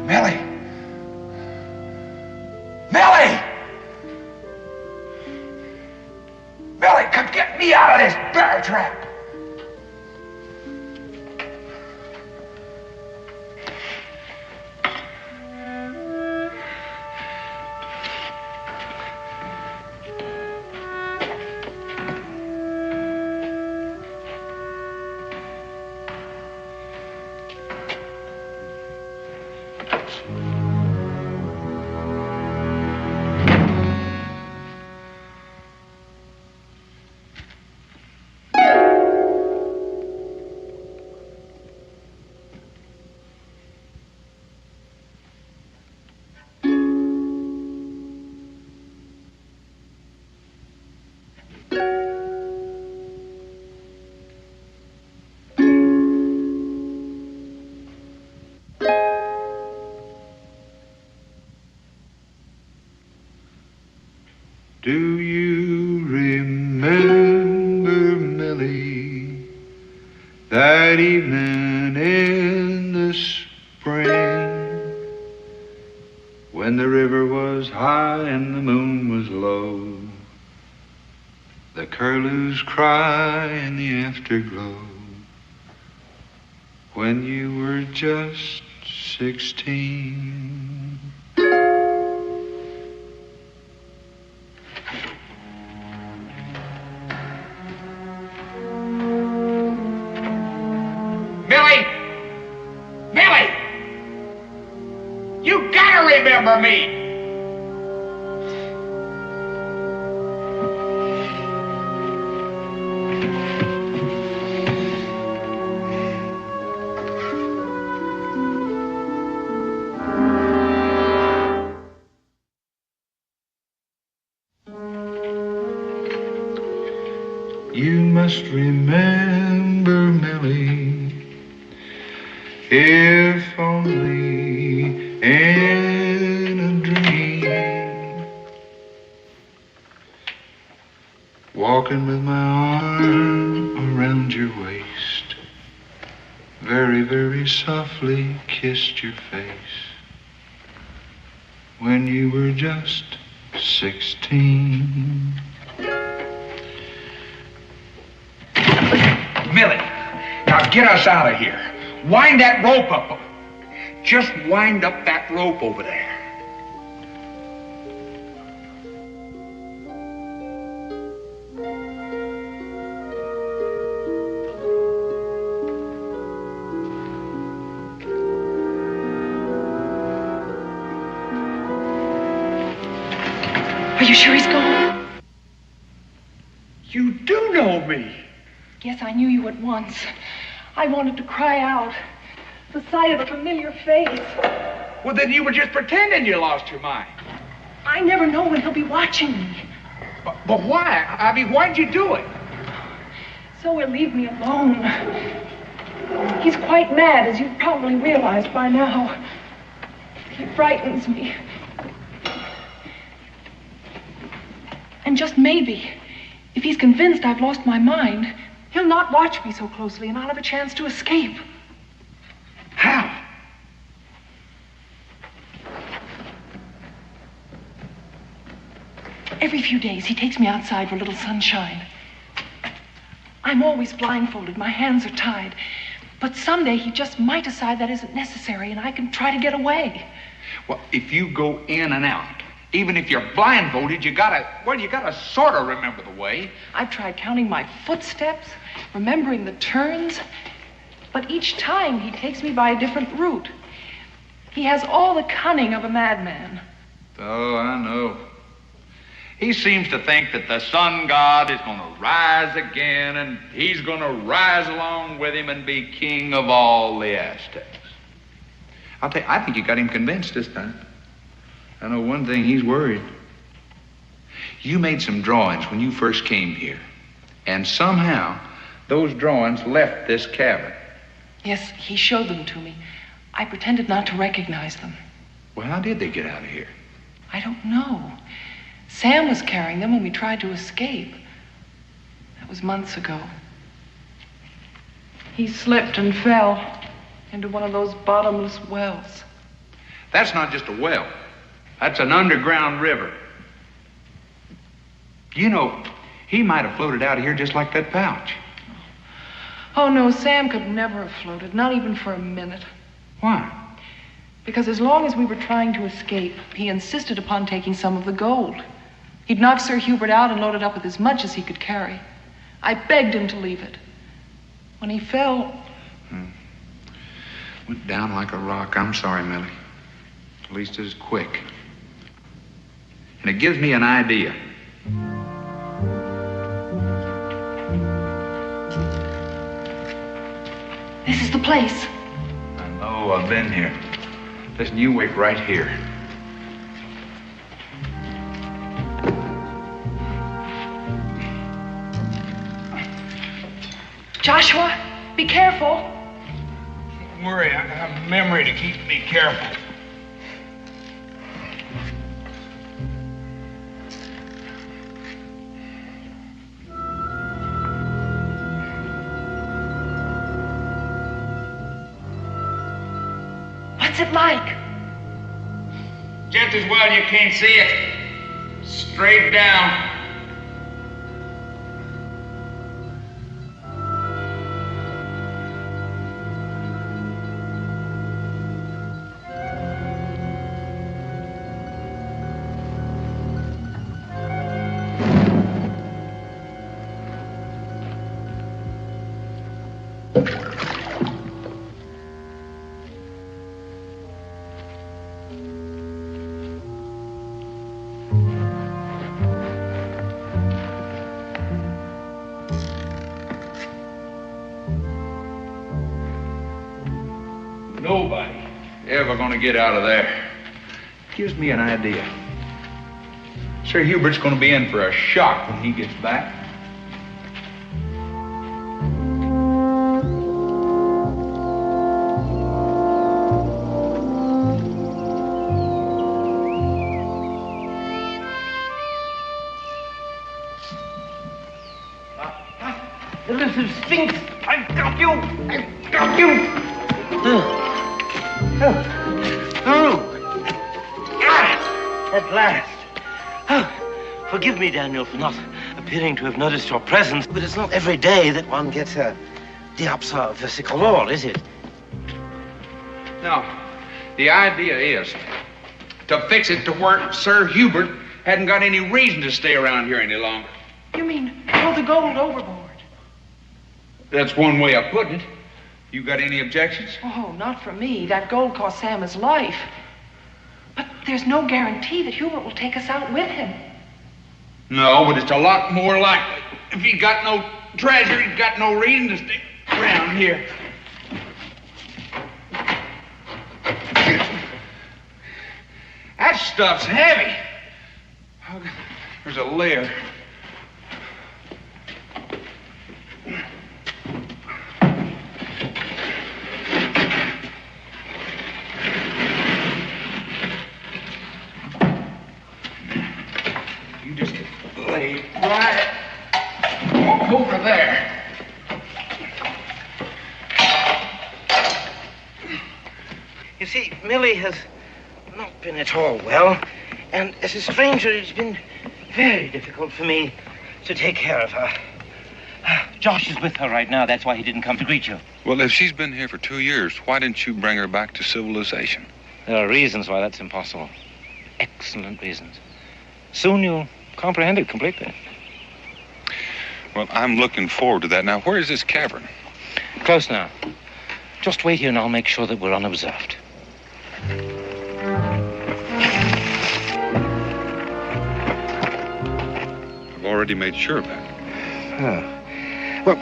Millie! Millie! Millie, come get me out of this bear trap! Do you remember, Millie, that evening in the spring when the river was high and the moon was low, the curlews cry in the afterglow, when you were just 16? Millie! Millie! You gotta remember me! You must remember, Millie, if only in a dream, walking with my arm around your waist, very, very softly kissed your face when you were just 16. Millie, now get us out of here. Wind that rope up. Just wind up that rope over there. Are you sure he's gone? You do know me. Yes, I knew you at once. I wanted to cry out. The sight of a familiar face. Well, then you were just pretending you lost your mind. I never know when he'll be watching me. But why? I mean, why'd you do it? So he'll leave me alone. He's quite mad, as you've probably realized by now. He frightens me. And just maybe, if he's convinced I've lost my mind, he'll not watch me so closely and I'll have a chance to escape. How? Every few days, he takes me outside for a little sunshine. I'm always blindfolded. My hands are tied. But someday he just might decide that isn't necessary and I can try to get away. Well, if you go in and out, even if you're blindfolded, you gotta sort of remember the way. I've tried counting my footsteps, remembering the turns, but each time he takes me by a different route. He has all the cunning of a madman. Oh, I know. He seems to think that the sun god is going to rise again, and he's going to rise along with him and be king of all the Aztecs. I'll tell you, I think you got him convinced this time. I know one thing, he's worried. You made some drawings when you first came here, and somehow those drawings left this cabin. Yes, he showed them to me. I pretended not to recognize them. Well, how did they get out of here? I don't know. Sam was carrying them when we tried to escape. That was months ago. He slipped and fell into one of those bottomless wells. That's not just a well. That's an underground river. You know, he might have floated out of here just like that pouch. Oh, no, Sam could never have floated, not even for a minute. Why? Because as long as we were trying to escape, he insisted upon taking some of the gold. He'd knocked Sir Hubert out and loaded up with as much as he could carry. I begged him to leave it. When he fell... Went down like a rock. I'm sorry, Millie. At least it's quick. And it gives me an idea. This is the place. I know, I've been here. Listen, you wait right here. Joshua, be careful. Don't worry, I have a memory to keep me careful. What's it like? Just as well you can't see it. Straight down. Nobody ever gonna get out of there. Gives me an idea. Sir Hubert's gonna be in for a shock when he gets back. The little sphinx! I've got you! I've got you! At last. Oh, forgive me, Daniel, for not appearing to have noticed your presence, but it's not every day that one gets a diopsa versicolor, is it? No. The idea is to fix it to where Sir Hubert hadn't got any reason to stay around here any longer. You mean throw the gold overboard? That's one way of putting it. You got any objections? Oh, not for me. That gold cost Sam his life. But there's no guarantee that Hubert will take us out with him. No, but it's a lot more likely. If he got no treasure, he's got no reason to stay around here. That stuff's heavy. There's a layer. You just lay right over there. You see, Millie has not been at all well, and as a stranger, it's been very difficult for me to take care of her. Josh is with her right now. That's why he didn't come to greet you. Well, if she's been here for 2 years, why didn't you bring her back to civilization? There are reasons why that's impossible. Excellent reasons. Soon you'll comprehend it completely. Well, I'm looking forward to that. Now, where is this cavern? Close now. Just wait here and I'll make sure that we're unobserved. I've already made sure of that. Oh. Well,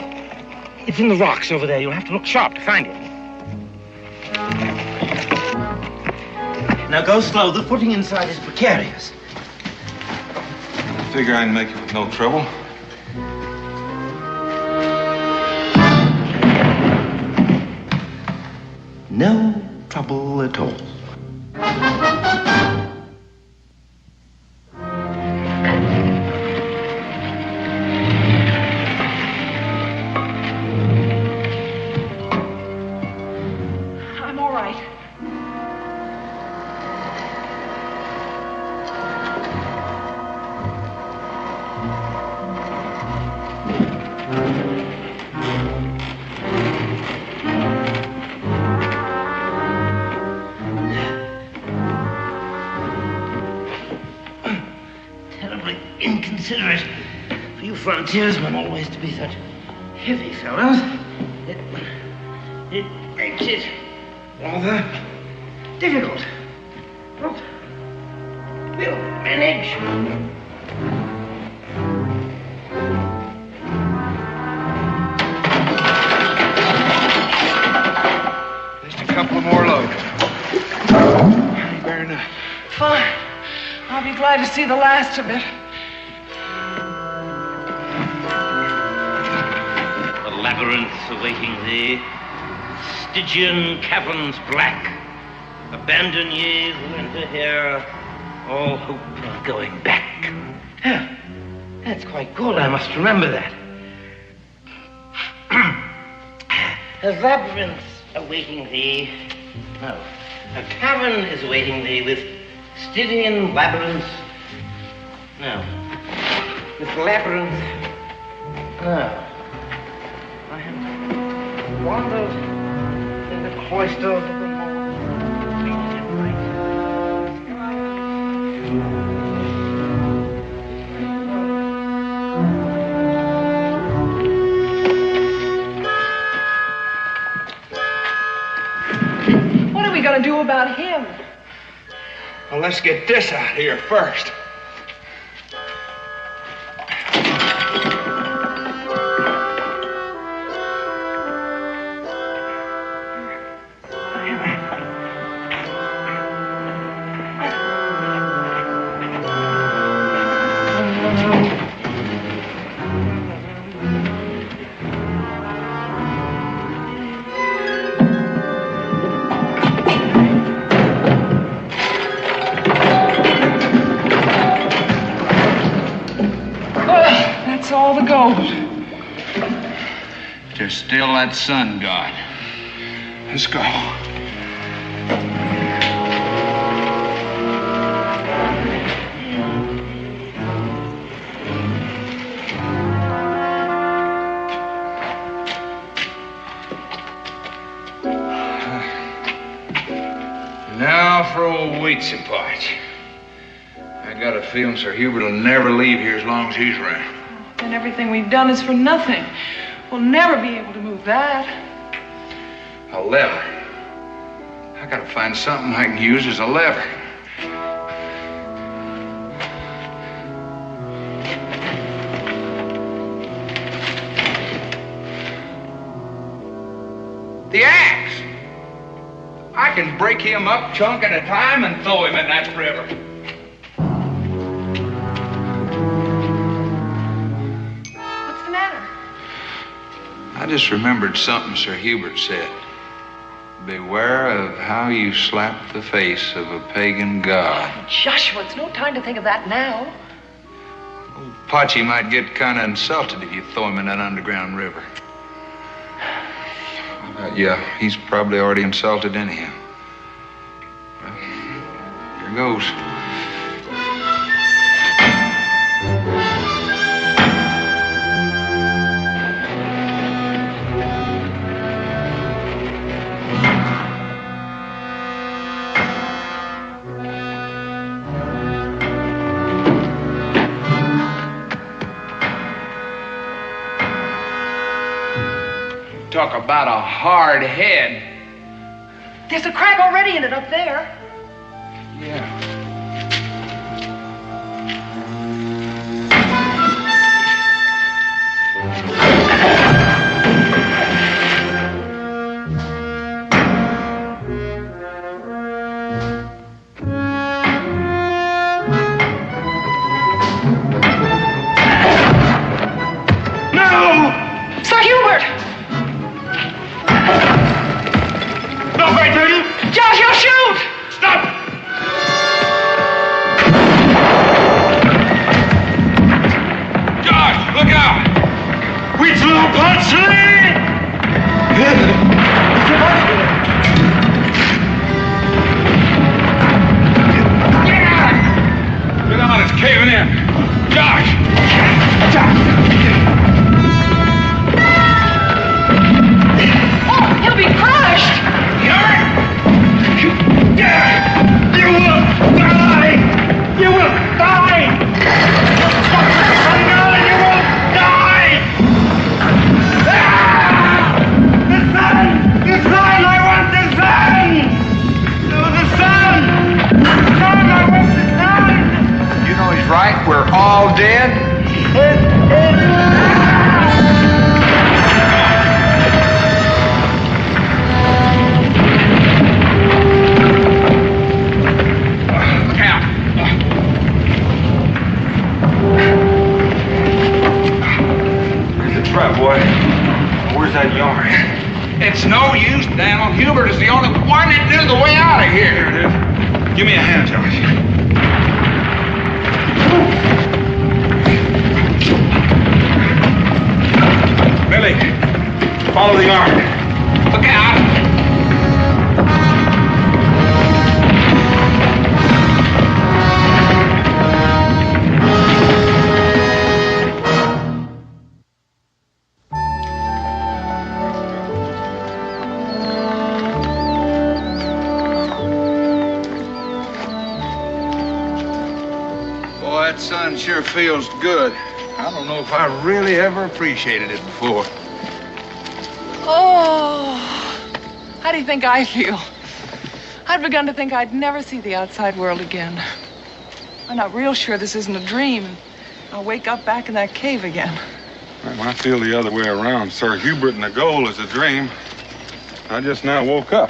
it's in the rocks over there. You'll have to look sharp to find it. Now go slow. The footing inside is precarious. I figure I can make it with no trouble. No trouble at all. I'm all right. Terribly inconsiderate for you frontiersmen always to be such heavy fellows. It makes it rather difficult. But we'll manage. Just a couple more loads. Ain't bear enough. Fine. I'll be glad to see the last of it. The labyrinths awaiting thee, Stygian caverns black. Abandon ye who enter here, all hope of going back. Yeah, that's quite good. I must remember that. The labyrinths awaiting thee, No. A tavern is awaiting thee with Stygian labyrinths. No. With labyrinth. No. I have wandered in the cloisters of the What are we going to do about him? Well, let's get this out here first. That's all the gold. There's still that sun god. Let's go. Now for old Wheatsy Pot. I got a feeling Sir Hubert will never leave here as long as he's around. And everything we've done is for nothing. We'll never be able to move that. A lever. I gotta find something I can use as a lever. The axe! I can break him up chunk at a time and throw him in that river. What's the matter? I just remembered something Sir Hubert said. Beware of how you slap the face of a pagan god. Joshua, it's no time to think of that now. Pachi might get kind of insulted if you throw him in that underground river. Yeah, he's probably already insulted anyhow. Well, here goes. Talk about a hard head. There's a crack already in it up there. Yeah. No! Sir Hubert! Josh, you'll shoot! Stop! Josh, look out! Which little punchly! Get out, it's caving in. Josh! Oh, he'll be crushed! You will die! You will die! You will die! The sun! The sun! I want the sun! No, the sun! The sun! I want the sun! You know he's right. We're all dead. Right, boy. Where's that yarn? It's no use, Daniel. Hubert is the only one that knew the way out of here. Here it is. Give me a hand, Josh. that sun sure feels good. I don't know if I really ever appreciated it before. Oh, how do you think I feel? I'd begun to think I'd never see the outside world again. I'm not real sure this isn't a dream. I'll wake up back in that cave again. Well, I feel the other way around. Sir Hubert and the goal is a dream. I just now woke up.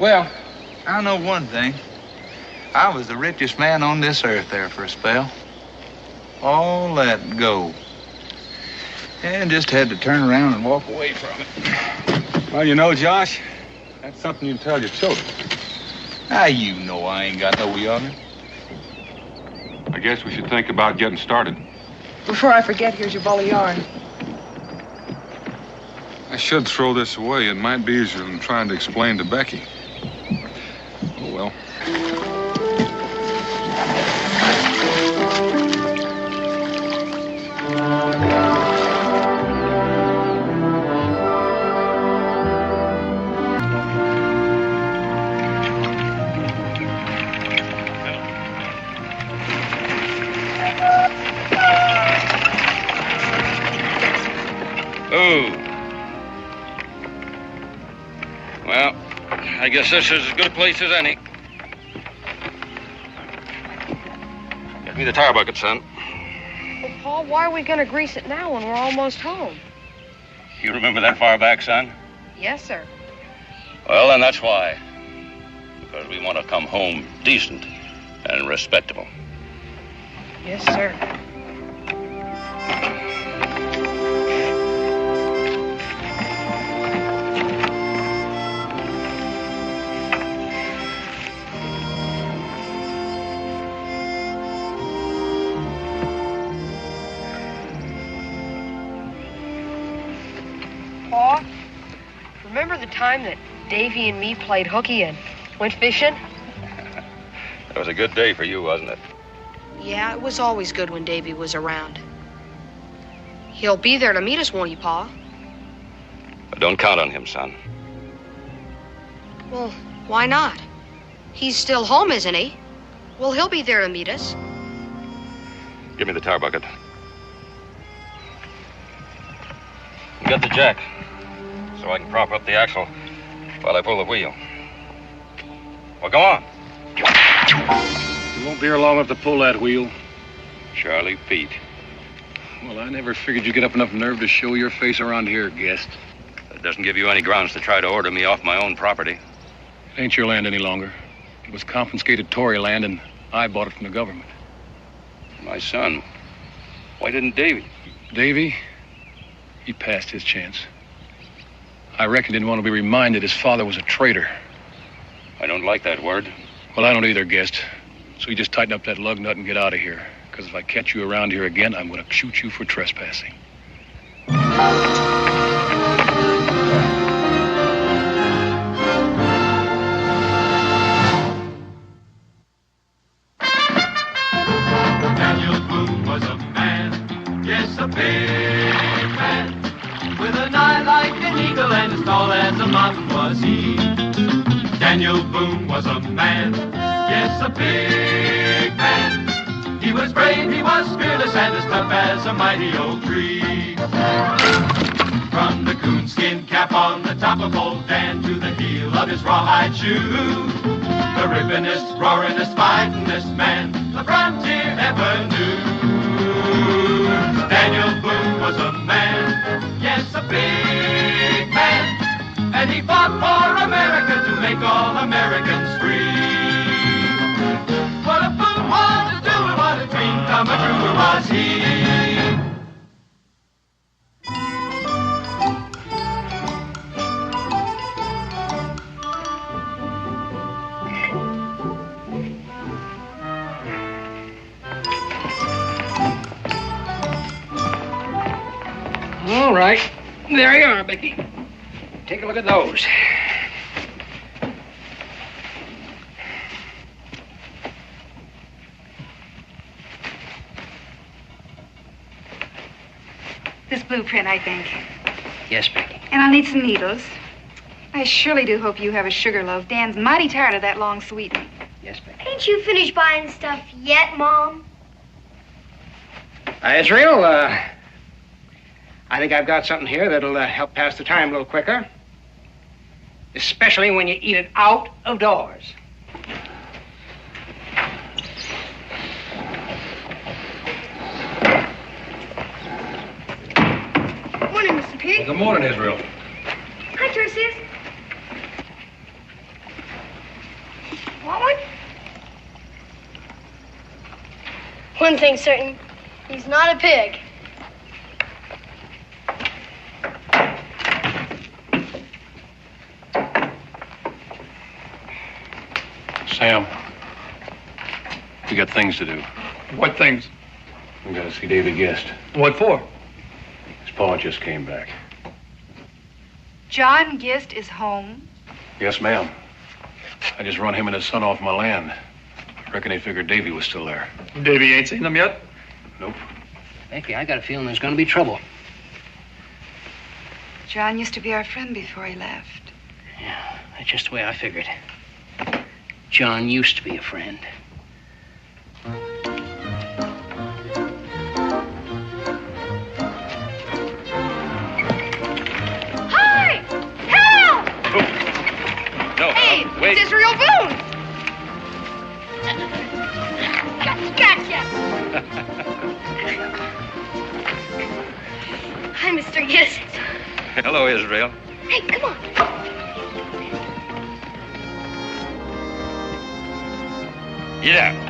Well, I know one thing. I was the richest man on this earth there for a spell. All that gold. And just had to turn around and walk away from it. Well, you know, Josh, that's something you can tell your children. Ah, you know I ain't got no yonder. I guess we should think about getting started. Before I forget, here's your ball of yarn. I should throw this away. It might be easier than trying to explain to Becky. Oh, well. Oh. Well, I guess this is as good a place as any. Get me the tire bucket, son. Well, Paul, why are we going to grease it now when we're almost home? You remember that far back, son? Yes, sir. Well, then that's why. Because we want to come home decent and respectable. Yes, sir. Paul, remember the time that Davy and me played hooky and went fishing? That was a good day for you, wasn't it? Yeah, it was always good when Davy was around. He'll be there to meet us, won't he, Pa? But don't count on him, son. Well, why not? He's still home, isn't he? Well, he'll be there to meet us. Give me the tar bucket. Get the jack, so I can prop up the axle while I pull the wheel. Well, go on. You won't be here long enough to pull that wheel. Charlie Pete. Well, I never figured you'd get up enough nerve to show your face around here, guest. That doesn't give you any grounds to try to order me off my own property. It ain't your land any longer. It was confiscated Tory land, and I bought it from the government. My son. Why didn't Davy? Davy? He passed his chance. I reckon he didn't want to be reminded his father was a traitor. I don't like that word. Well, I don't either, guest. So you just tighten up that lug nut and get out of here. Because if I catch you around here again, I'm going to shoot you for trespassing. Daniel Boone was a man, yes, a big man. With an eye like an eagle and as tall as a mountain was he. Daniel Boone was a man, yes, a big man. He was brave, he was fearless, and as tough as a mighty oak tree. From the coonskin cap on the top of old Dan to the heel of his rawhide shoe, the rippinest, roaringest, fightingest man the frontier ever knew. Daniel Boone was a man, yes, a big man, and he fought for America to make all Americans free. What a Boone wanted to do and what a dream come true was he. All right. There you are, Becky. Take a look at those. This blueprint, I think. Yes, Becky. And I'll need some needles. I surely do hope you have a sugar loaf. Dan's mighty tired of that long sweetening. Yes, ma'am. Ain't you finished buying stuff yet, Mom? Israel, I think I've got something here that'll help pass the time a little quicker. Especially when you eat it out of doors. Morning, Mr. Pig. Good morning, Israel. Hi, Tertius. Want one? One thing's certain. He's not a pig. Sam, we got things to do. What things? We gotta see Davy Guest. What for? His pa just came back. John Gist is home. Yes, ma'am. I just run him and his son off my land. I reckon they figured Davy was still there. Davy ain't seen them yet? Nope. Becky, I got a feeling there's gonna be trouble. John used to be our friend before he left. Yeah, that's just the way I figured. John used to be a friend. Hi! Help! No, Hey, wait. it's Israel Boone! Gotcha! Hi, Mr. Gist. Hello, Israel. Hey, come on. Yeah.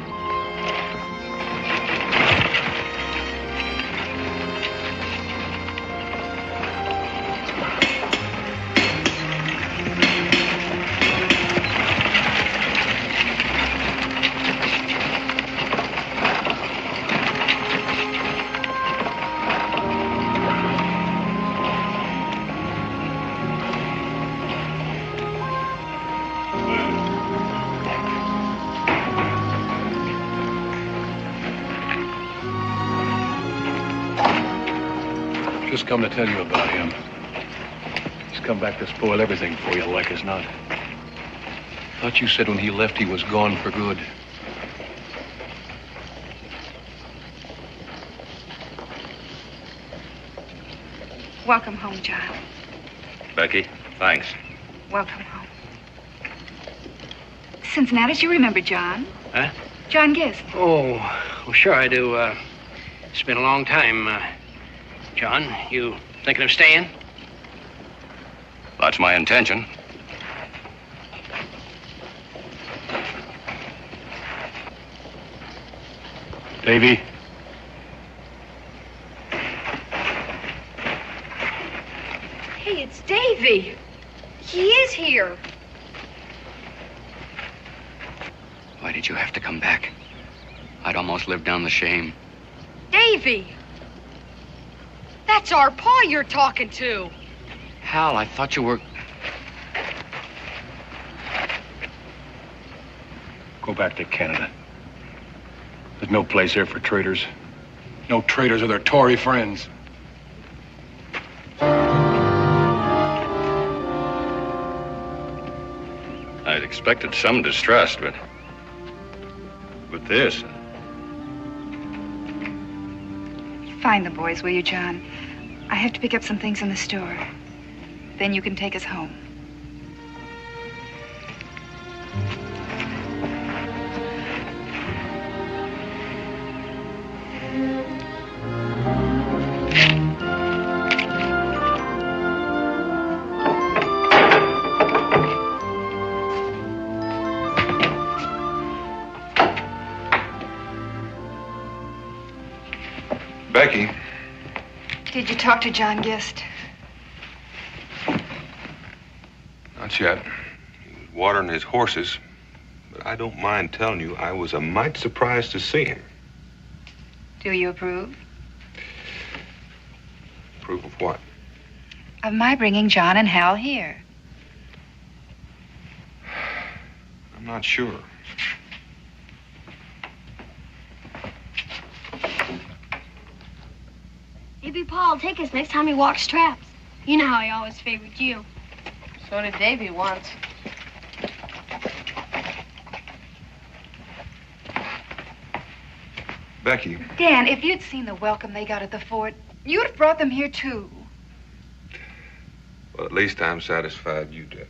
Just come to tell you about him. He's come back to spoil everything for you, like as not. Thought you said when he left he was gone for good. Welcome home, John. Becky, thanks. Welcome home. Cincinnati, you remember John? Huh? John Gist. Oh, well, sure I do. It's been a long time. John, you thinking of staying? That's my intention. Davy? Hey, it's Davy. He is here. Why did you have to come back? I'd almost lived down the shame. Davy! That's our pa you're talking to. Hal, I thought you were... Go back to Canada. There's no place here for traitors. No traitors or their Tory friends. I'd expected some distrust, but with this... Find the boys, will you, John? I have to pick up some things in the store. Then you can take us home. Becky. Did you talk to John Gist? Not yet. He was watering his horses. But I don't mind telling you, I was a mite surprised to see him. Do you approve? Proof of what? Of my bringing John and Hal here. I'm not sure. Maybe Pa will take us next time he walks traps. You know how he always favored you. So did Davy once. Becky. Dan, if you'd seen the welcome they got at the fort, you'd have brought them here, too. Well, at least I'm satisfied you did.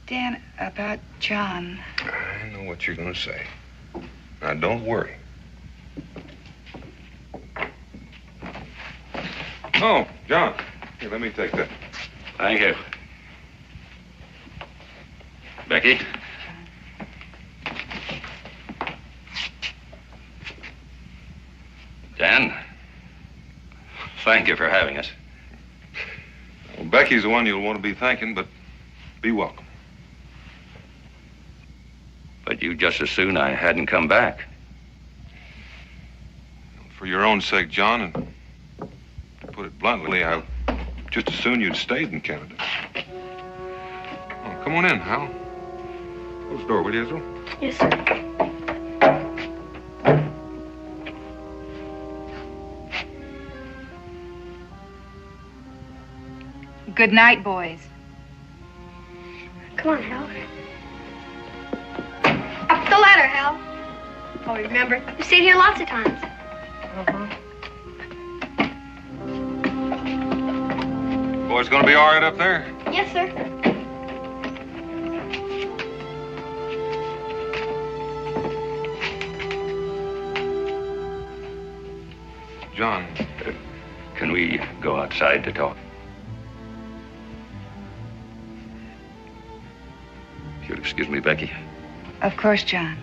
Dan, about John. I know what you're going to say. Now, don't worry. Oh, John. Here, let me take that. Thank you. Becky? Dan? Thank you for having us. Well, Becky's the one you'll want to be thanking, but be welcome. But you just as soon I hadn't come back. For your own sake, John, and to put it bluntly, I just as soon you'd stayed in Canada. Oh, come on in, Hal. Close the door, will you, Ezra? Yes, sir. Good night, boys. Come on, Hal. Up the ladder, Hal. Oh, remember, you stayed here lots of times. Boys gonna be all right up there? Yes, sir. John. Can we go outside to talk? If you'll excuse me, Becky. Of course, John.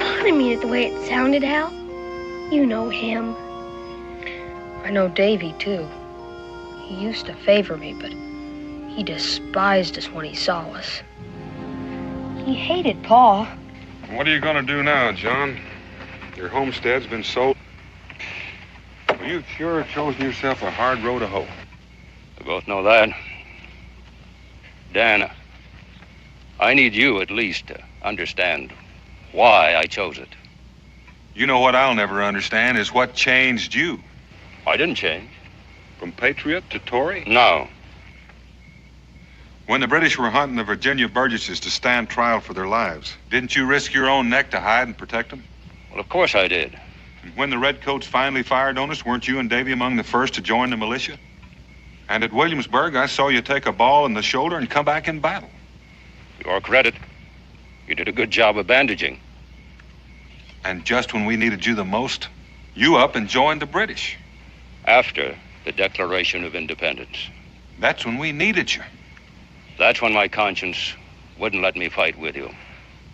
I didn't mean it the way it sounded, Hal. You know him. I know Davy, too. He used to favor me, but he despised us when he saw us. He hated Pa. What are you gonna do now, John? Your homestead's been sold. Well, you've sure chosen yourself a hard road to hoe. We both know that. Dan, I need you at least to understand why I chose it. You know what I'll never understand is what changed you. I didn't change. From patriot to Tory? No. When the British were hunting the Virginia Burgesses to stand trial for their lives, didn't you risk your own neck to hide and protect them? Well, of course I did. And when the Redcoats finally fired on us, weren't you and Davy among the first to join the militia? And at Williamsburg, I saw you take a ball in the shoulder and come back in battle. To your credit, you did a good job of bandaging. And just when we needed you the most, you up and joined the British. After the Declaration of Independence. That's when we needed you. That's when my conscience wouldn't let me fight with you.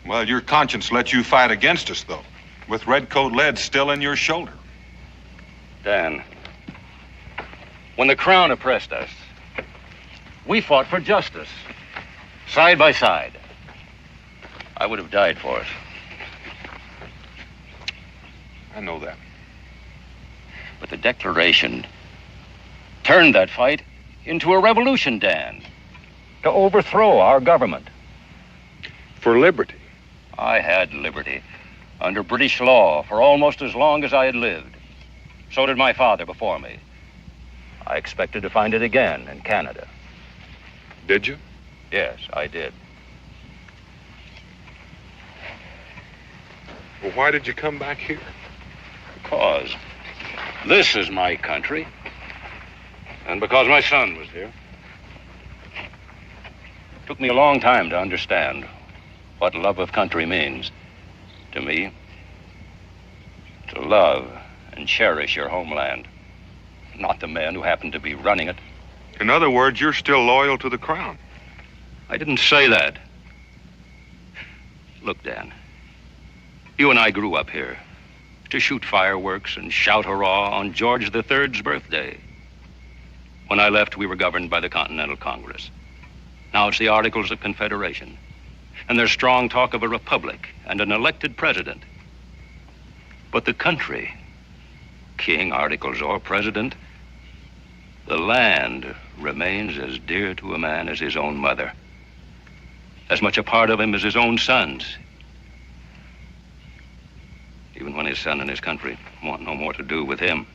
Well, your conscience let you fight against us, though, with Redcoat lead still in your shoulder. Dan, when the Crown oppressed us, we fought for justice, side by side. I would have died for it. I know that. But the Declaration turned that fight into a revolution, Dan, to overthrow our government. For liberty. I had liberty under British law for almost as long as I had lived. So did my father before me. I expected to find it again in Canada. Did you? Yes, I did. Well, why did you come back here? Because this is my country, and because my son was here. It took me a long time to understand what love of country means to me. To love and cherish your homeland, not the men who happen to be running it. In other words, you're still loyal to the Crown. I didn't say that. Look, Dan, you and I grew up here to shoot fireworks and shout hurrah on George III's birthday. When I left, we were governed by the Continental Congress. Now it's the Articles of Confederation. And there's strong talk of a republic and an elected president. But the country, king, articles, or president, the land remains as dear to a man as his own mother. As much a part of him as his own sons. even when his son and his country want no more to do with him.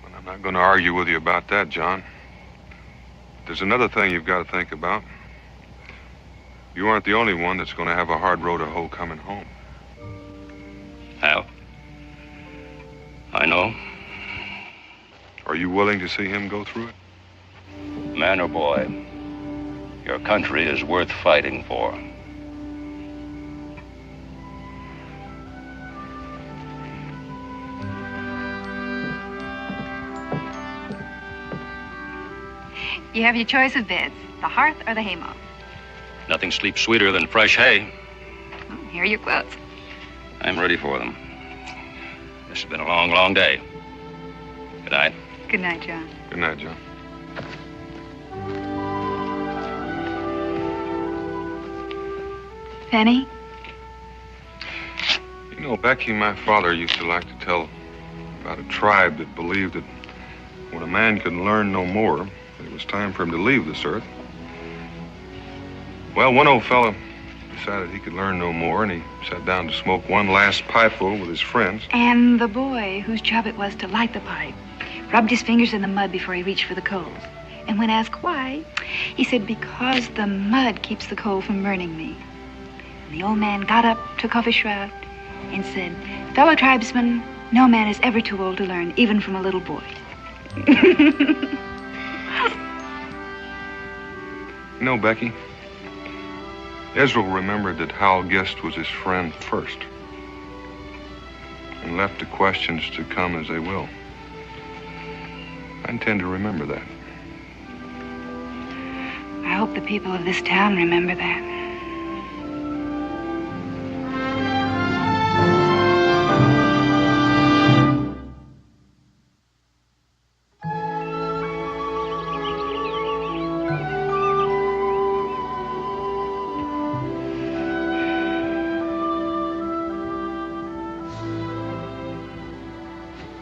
Well, I'm not going to argue with you about that, John. There's another thing you've got to think about. You aren't the only one that's going to have a hard road to hoe coming home. Hal? I know. Are you willing to see him go through it? Man or boy, your country is worth fighting for. You have your choice of beds, the hearth or the haymow. Nothing sleeps sweeter than fresh hay. Here are your quotes. I'm ready for them. This has been a long, long day. Good night. Good night, John. Good night, John. Penny? You know, Becky, my father used to like to tell about a tribe that believed that when a man could learn no more, it was time for him to leave this earth. Well, one old fella decided he could learn no more, and he sat down to smoke one last pipeful with his friends. And the boy, whose job it was to light the pipe, rubbed his fingers in the mud before he reached for the coals. And when asked why, he said, because the mud keeps the coal from burning me. And the old man got up, took off his shroud, and said, fellow tribesmen, no man is ever too old to learn, even from a little boy. You know, Becky, Israel remembered that Hal Gist was his friend first, and left the questions to come as they will. I intend to remember that. I hope the people of this town remember that.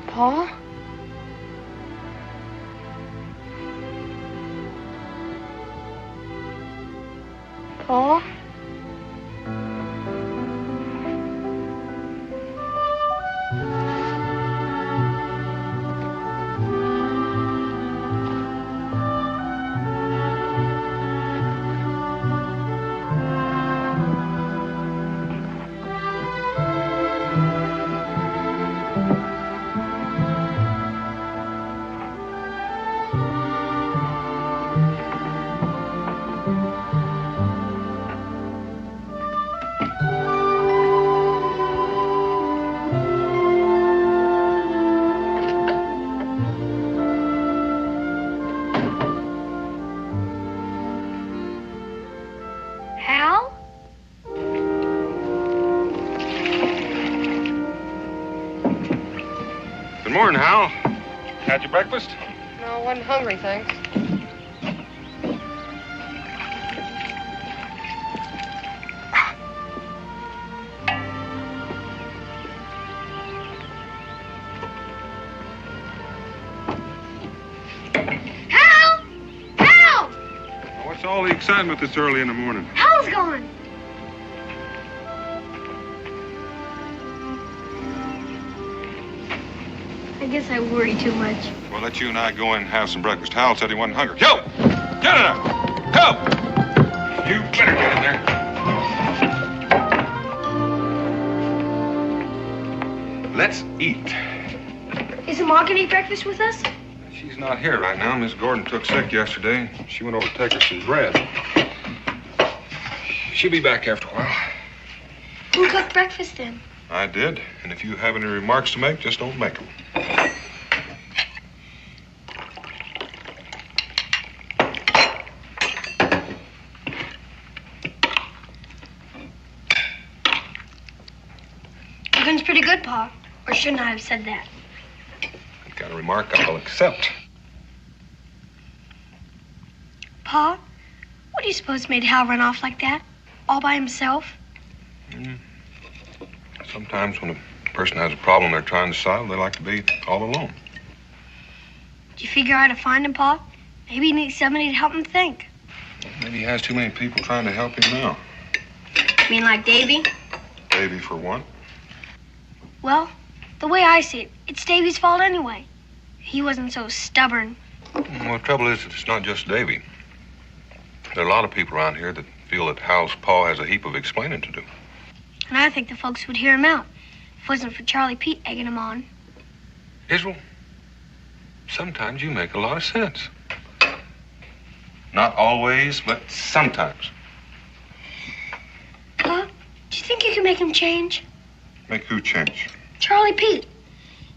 Paul? Paul? Good morning, Hal. Had your breakfast? No, I wasn't hungry, thanks. Hal! Hal! What's all the excitement this early in the morning? Hal's gone. I guess I worry too much. Well, let you and I go in and have some breakfast. Hal said he wasn't hungry. Yo! Get it up! Help! You better get in there. Let's eat. Isn't Ma gonna eat breakfast with us? She's not here right now. Miss Gordon took sick yesterday. She went over to take her some bread. She'll be back after a while. Who cooked breakfast then? I did. And if you have any remarks to make, just don't make them. Cookin's pretty good, Pa. Or shouldn't I have said that? I've got a remark I'll accept. Pa, what do you suppose made Hal run off like that? All by himself? Sometimes when a person has a problem they're trying to solve, they like to be all alone. Did you figure out how to find him, Pa? Maybe he needs somebody to help him think. Maybe he has too many people trying to help him now. You mean like Davy? Davy for one. Well, the way I see it, it's Davy's fault anyway. He wasn't so stubborn. Well, the trouble is that it's not just Davy. There are a lot of people around here that feel that Hal's pa has a heap of explaining to do. And I think the folks would hear him out if it wasn't for Charlie Pete egging him on. Israel, sometimes you make a lot of sense. Not always, but sometimes. Huh? Do you think you can make him change? Make who change? Charlie Pete.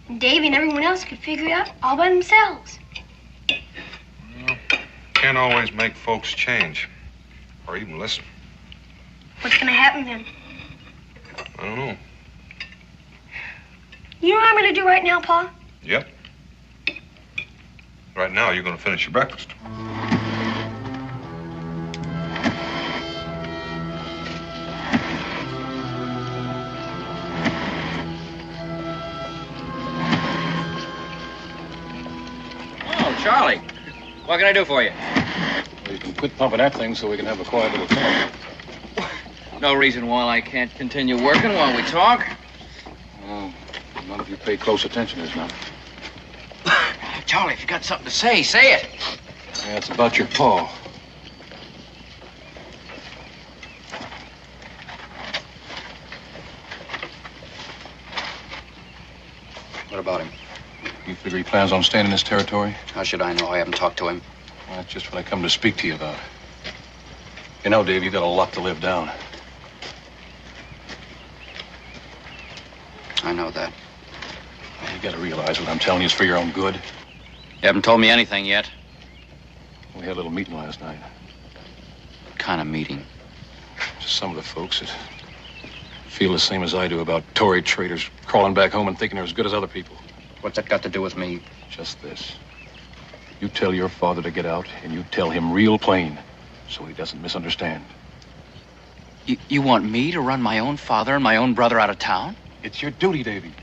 And Davy and everyone else could figure it out all by themselves. Well, can't always make folks change. Or even listen. What's gonna happen then? I don't know. You know what I'm gonna do right now, Pa? Yep. Right now, you're gonna finish your breakfast. Oh, Charlie. What can I do for you? Well, you can quit pumping that thing so we can have a quiet little talk. No reason why I can't continue working while we talk. Well, none of you pay close attention is now. Charlie, if you got something to say, say it. Yeah, it's about your pa. What about him? You figure he plans on staying in this territory? How should I know? I haven't talked to him. Well, that's just what I come to speak to you about. You know, Dave, you got a lot to live down. I know that. You gotta realize what I'm telling you is for your own good. You haven't told me anything yet. We had a little meeting last night. What kind of meeting? Just some of the folks that feel the same as I do about Tory traitors crawling back home and thinking they're as good as other people. What's that got to do with me? Just this. You tell your father to get out, and you tell him real plain, so he doesn't misunderstand. You want me to run my own father and my own brother out of town? It's your duty, Davy.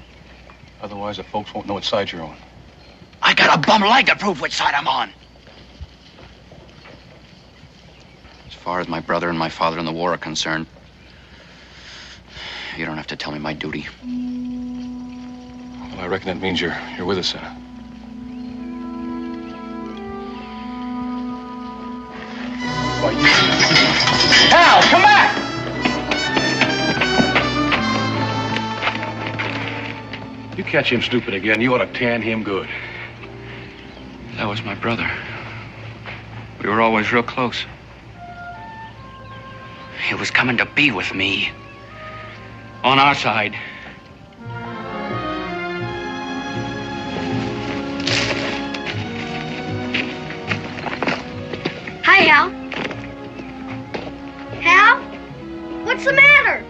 Otherwise, the folks won't know what side you're on. I got a bum leg to prove which side I'm on. As far as my brother and my father in the war are concerned, you don't have to tell me my duty. Well, I reckon that means you're with us, then. Hal, come back! You catch him stupid again, you ought to tan him good. That was my brother. We were always real close. He was coming to be with me. On our side. Hi, Hal. Hal? What's the matter?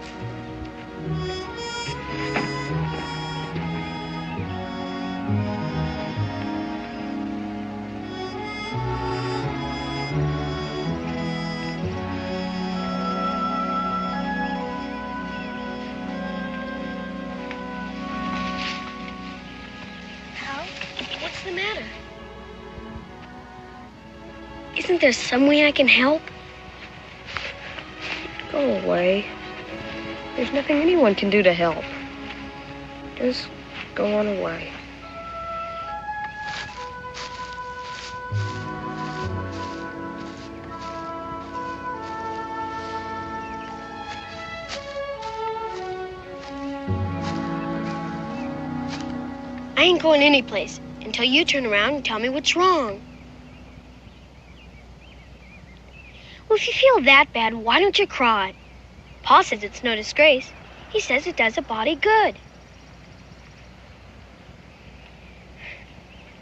What's the matter? Isn't there some way I can help? Go away. There's nothing anyone can do to help. Just go on away. I ain't going anyplace until you turn around and tell me what's wrong. Well, if you feel that bad, why don't you cry? Pa says it's no disgrace. He says it does a body good.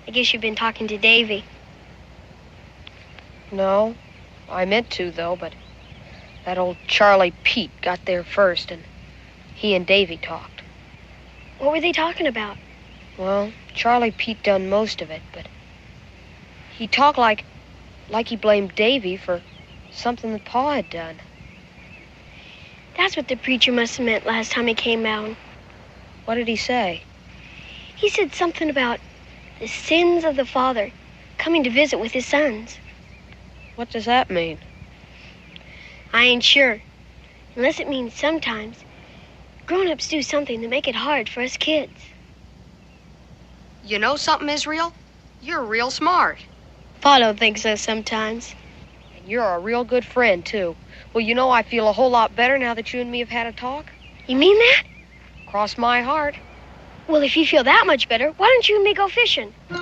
I guess you've been talking to Davy. No, I meant to, though, but that old Charlie Pete got there first, and he and Davy talked. What were they talking about? Well, Charlie Pete done most of it, but he talked like he blamed Davy for something that Pa had done. That's what the preacher must have meant last time he came out. What did he say? He said something about the sins of the father coming to visit with his sons. What does that mean? I ain't sure. Unless it means sometimes Grown-ups do something to make it hard for us kids. You know something, Israel? You're real smart. Pa don't think so sometimes. And you're a real good friend, too. Well, you know, I feel a whole lot better now that you and me have had a talk. You mean that? Cross my heart. Well, if you feel that much better, why don't you and me go fishing? Come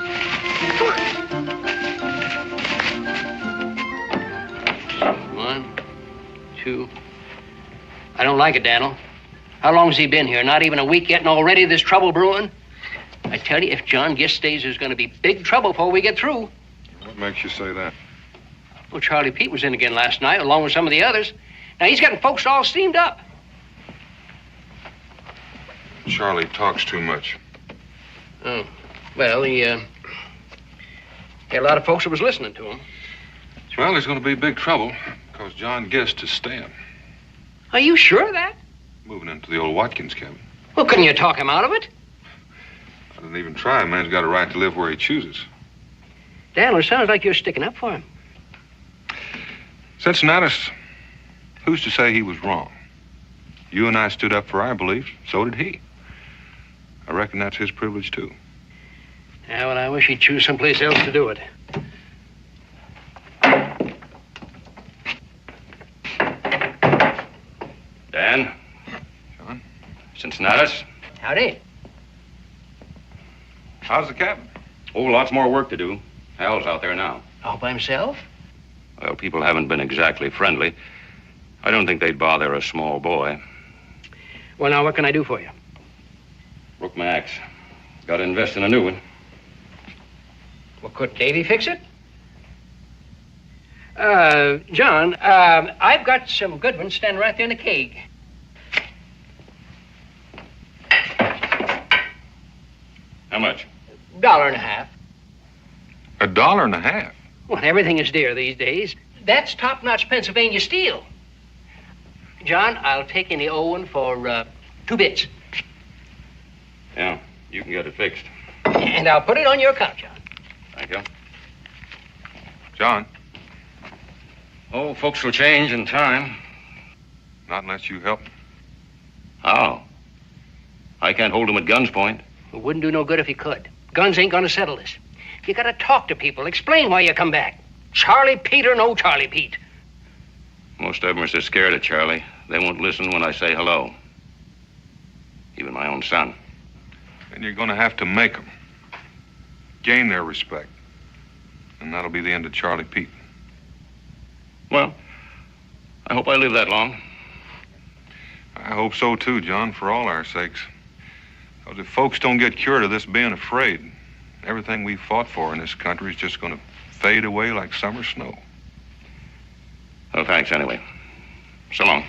on. 1, 2. I don't like it, Daniel. How long's he been here? Not even a week yet, and already there's trouble brewing? I tell you, if John Gist stays, there's going to be big trouble before we get through. What makes you say that? Well, Charlie Pete was in again last night, along with some of the others. Now, he's getting folks all steamed up. Charlie talks too much. Oh, well, he had a lot of folks that was listening to him. Well, there's going to be big trouble because John Gist is staying. Are you sure of that? Moving into the old Watkins cabin. Well, couldn't you talk him out of it? I didn't even try. A man's got a right to live where he chooses. Daniel, it sounds like you're sticking up for him. Cincinnatus, who's to say he was wrong? You and I stood up for our beliefs. So did he. I reckon that's his privilege, too. Yeah, well, I wish he'd choose someplace else to do it. Dan? John? Cincinnatus? Howdy. How's the cabin? Oh, lots more work to do. Hal's out there now. All by himself? Well, people haven't been exactly friendly. I don't think they'd bother a small boy. Well, now, what can I do for you? Broke my axe. Got to invest in a new one. Well, could Davy fix it? John, I've got some good ones standing right there in the keg. How much? $1.50. $1.50? Well, everything is dear these days. That's top-notch Pennsylvania steel. John, I'll take any Owen for 2 bits. Yeah, you can get it fixed. And I'll put it on your account, John. Thank you. John? Oh, folks will change in time. Not unless you help. How? I can't hold them at gun's point. It wouldn't do no good if he could. Guns ain't gonna settle this. You gotta talk to people, explain why you come back. Charlie Pete or no Charlie Pete. Most of them are so scared of Charlie, they won't listen when I say hello. Even my own son. And you're going to have to make them. Gain their respect. And that'll be the end of Charlie Pete. Well, I hope I live that long. I hope so, too, John, for all our sakes. Because if folks don't get cured of this being afraid, everything we fought for in this country is just going to fade away like summer snow. Well, thanks anyway. So long.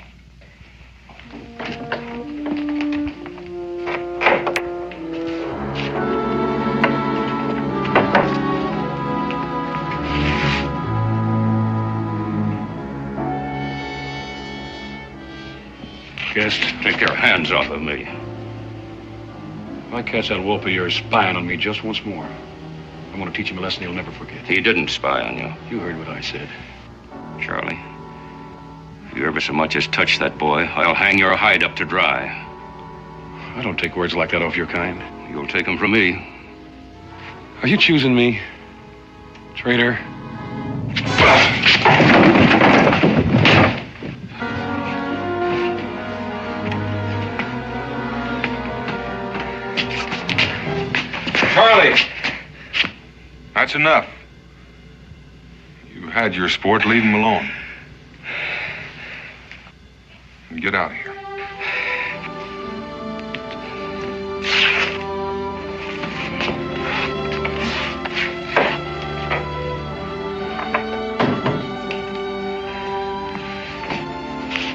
Guest, Take your hands off of me. if I catch that wolf of yours spying on me just once more, I want to teach him a lesson he'll never forget. He didn't spy on you. You heard what I said. Charlie, if you ever so much as touch that boy, I'll hang your hide up to dry. I don't take words like that off your kind. You'll take them from me. Are you choosing me, traitor? Charlie! That's enough. You had your sport. Leave him alone. And get out of here.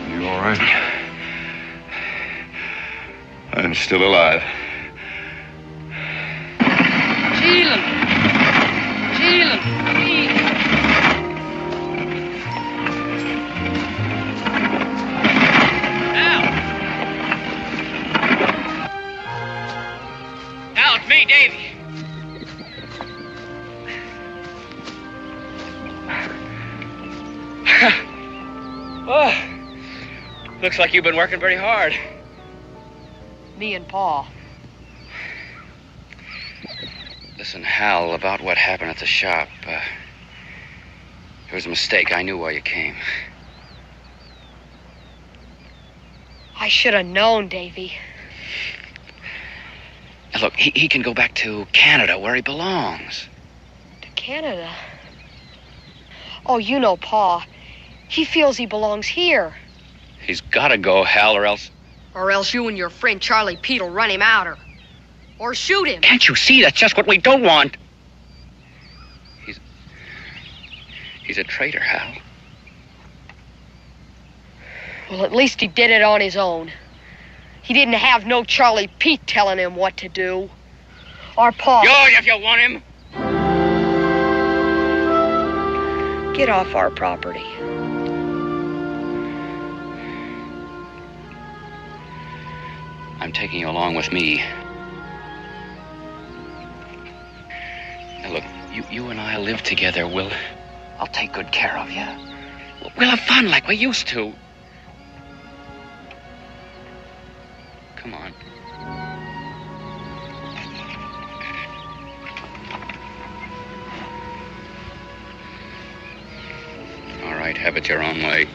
You all right? I'm still alive. Now it's me, Davy. Oh, looks like you've been working very hard. me and Pa. Listen, Hal, about what happened at the shop. It was a mistake. I knew why you came. I should have known, Davy. Now, look, he can go back to Canada where he belongs. To Canada? Oh, you know Pa. He feels he belongs here. He's got to go, Hal, or else... Or else you and your friend Charlie Pete will run him out or shoot him. Can't you see? That's just what we don't want. He's a traitor, Hal. Well, at least he did it on his own. He didn't have no Charlie Pete telling him what to do. Or Pa. Yo, if you want him. Get off our property. I'm taking you along with me. Now, look, you and I live together. I'll take good care of you. We'll have fun like we used to. Come on. All right, have it your own way.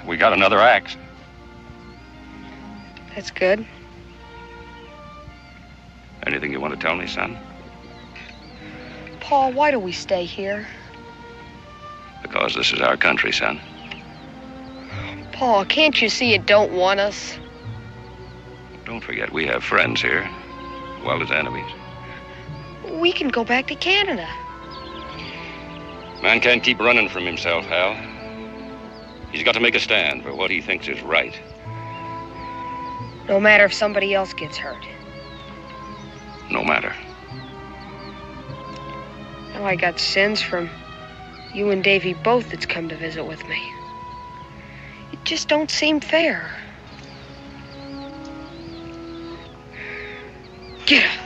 We got another axe. That's good. Anything you want to tell me, son? Pa, why do we stay here? Because this is our country, son. Pa, can't you see it don't want us? Don't forget, we have friends here, as well as enemies. We can go back to Canada. Man can't keep running from himself, Hal. He's got to make a stand for what he thinks is right. No matter if somebody else gets hurt. No matter. Now I got sins from you and Davy both that's come to visit with me. It just don't seem fair. Get up.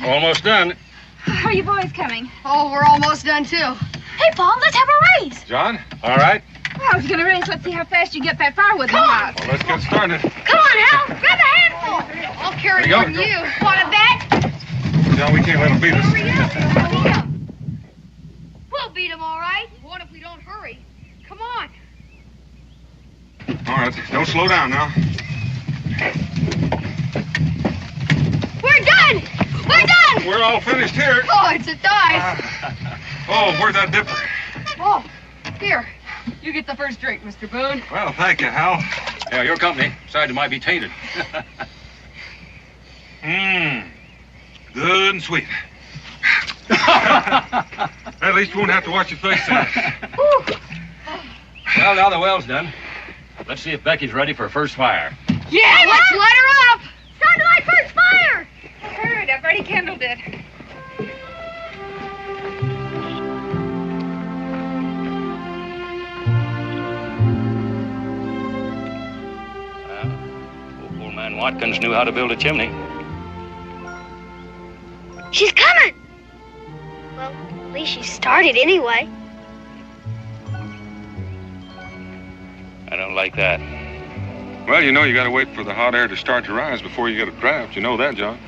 Almost done. How are you boys coming? Oh, we're almost done, too. Hey, Paul, let's have a race. John, all right? Well, I was going to race. Let's see how fast you get that firewood in the house. Well, let's get started. Come on, Hal. Grab a handful. I'll carry There more you than go. you. Want a bet? John, we can't let him beat us. We'll beat him, all right. What if we don't hurry? Come on. All right, don't slow down now. We're done. We're done. We're all finished here. Oh, it's a dive. Oh, where's that dipper? Oh, here. You get the first drink, Mr. Boone. Well, thank you, Hal. Yeah, your company. Besides, it might be tainted. Good and sweet. At least you won't have to watch your face then. Well, now the well's done. Let's see if Becky's ready for first fire. Yeah, let's light her up. Time to light first fire. Heard, I've already kindled it. Old man Watkins knew how to build a chimney. She's coming. Well, at least she started anyway. I don't like that. Well, you know you got to wait for the hot air to start to rise before you get a draft. You know that, John.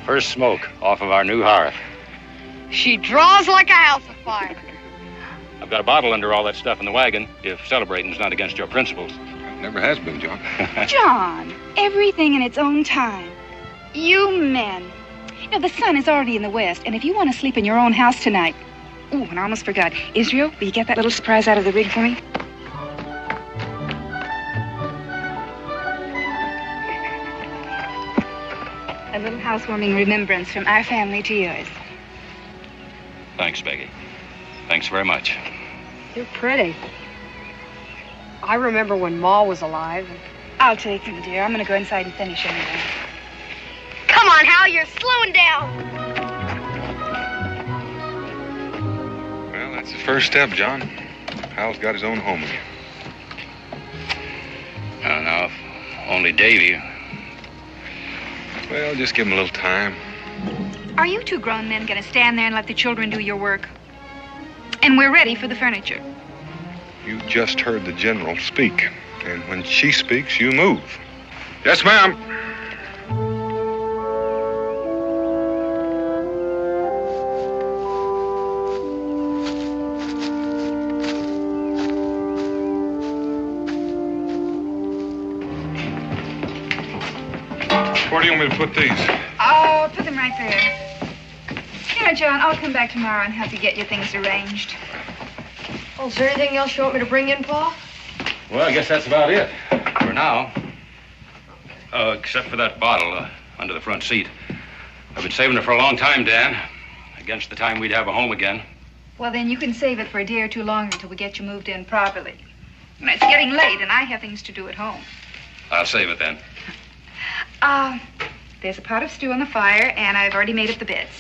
First smoke off of our new hearth. She draws like a house afire. I've got a bottle under all that stuff in the wagon, if celebrating's not against your principles. Never has been, John. John, everything in its own time. You men. You know, the sun is already in the west, and if you want to sleep in your own house tonight... Ooh, and I almost forgot. Israel, will you get that little surprise out of the rig for me? A little housewarming remembrance from our family to yours. Thanks, Becky. Thanks very much. You're pretty. I remember when Ma was alive. I'll take them, dear. I'm going to go inside and finish anyway. Come on, Hal, you're slowing down. Well, that's the first step, John. Hal's got his own home again. Now, if only Davy. Well, just give him a little time. Are you two grown men going to stand there and let the children do your work? And we're ready for the furniture. You just heard the general speak. And when she speaks, you move. Yes, ma'am. Where do you want me to put these? Oh, put them right there. You know, John, I'll come back tomorrow and help you get your things arranged. Oh, is there anything else you want me to bring in, Pa? Well, I guess that's about it. For now. Except for that bottle under the front seat. I've been saving it for a long time, Dan. Against the time we'd have a home again. Well, then you can save it for a day or two longer until we get you moved in properly. And it's getting late, and I have things to do at home. I'll save it then. There's a pot of stew on the fire, and I've already made up the beds.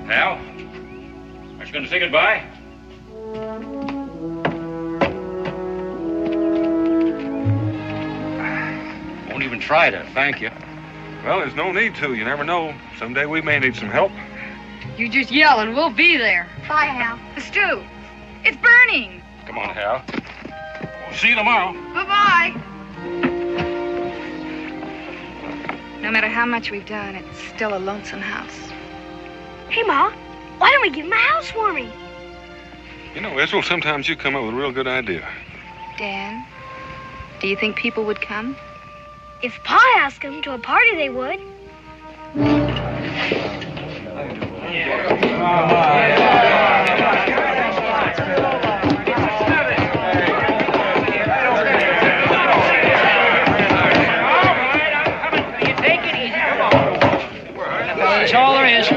Hal, are you going to say goodbye? Won't even try to thank you. Well, there's no need to. You never know. Someday we may need some help. You just yell and we'll be there. Bye, Hal. The stew. It's burning. Come on, Hal. We'll see you tomorrow. Bye-bye. No matter how much we've done, it's still a lonesome house. Hey, Ma, why don't we give him a housewarming? You know, Israel, sometimes you come up with a real good idea. Dan, do you think people would come? If Pa asked them to a party, they would. Take it easy. Come on. That's all there is.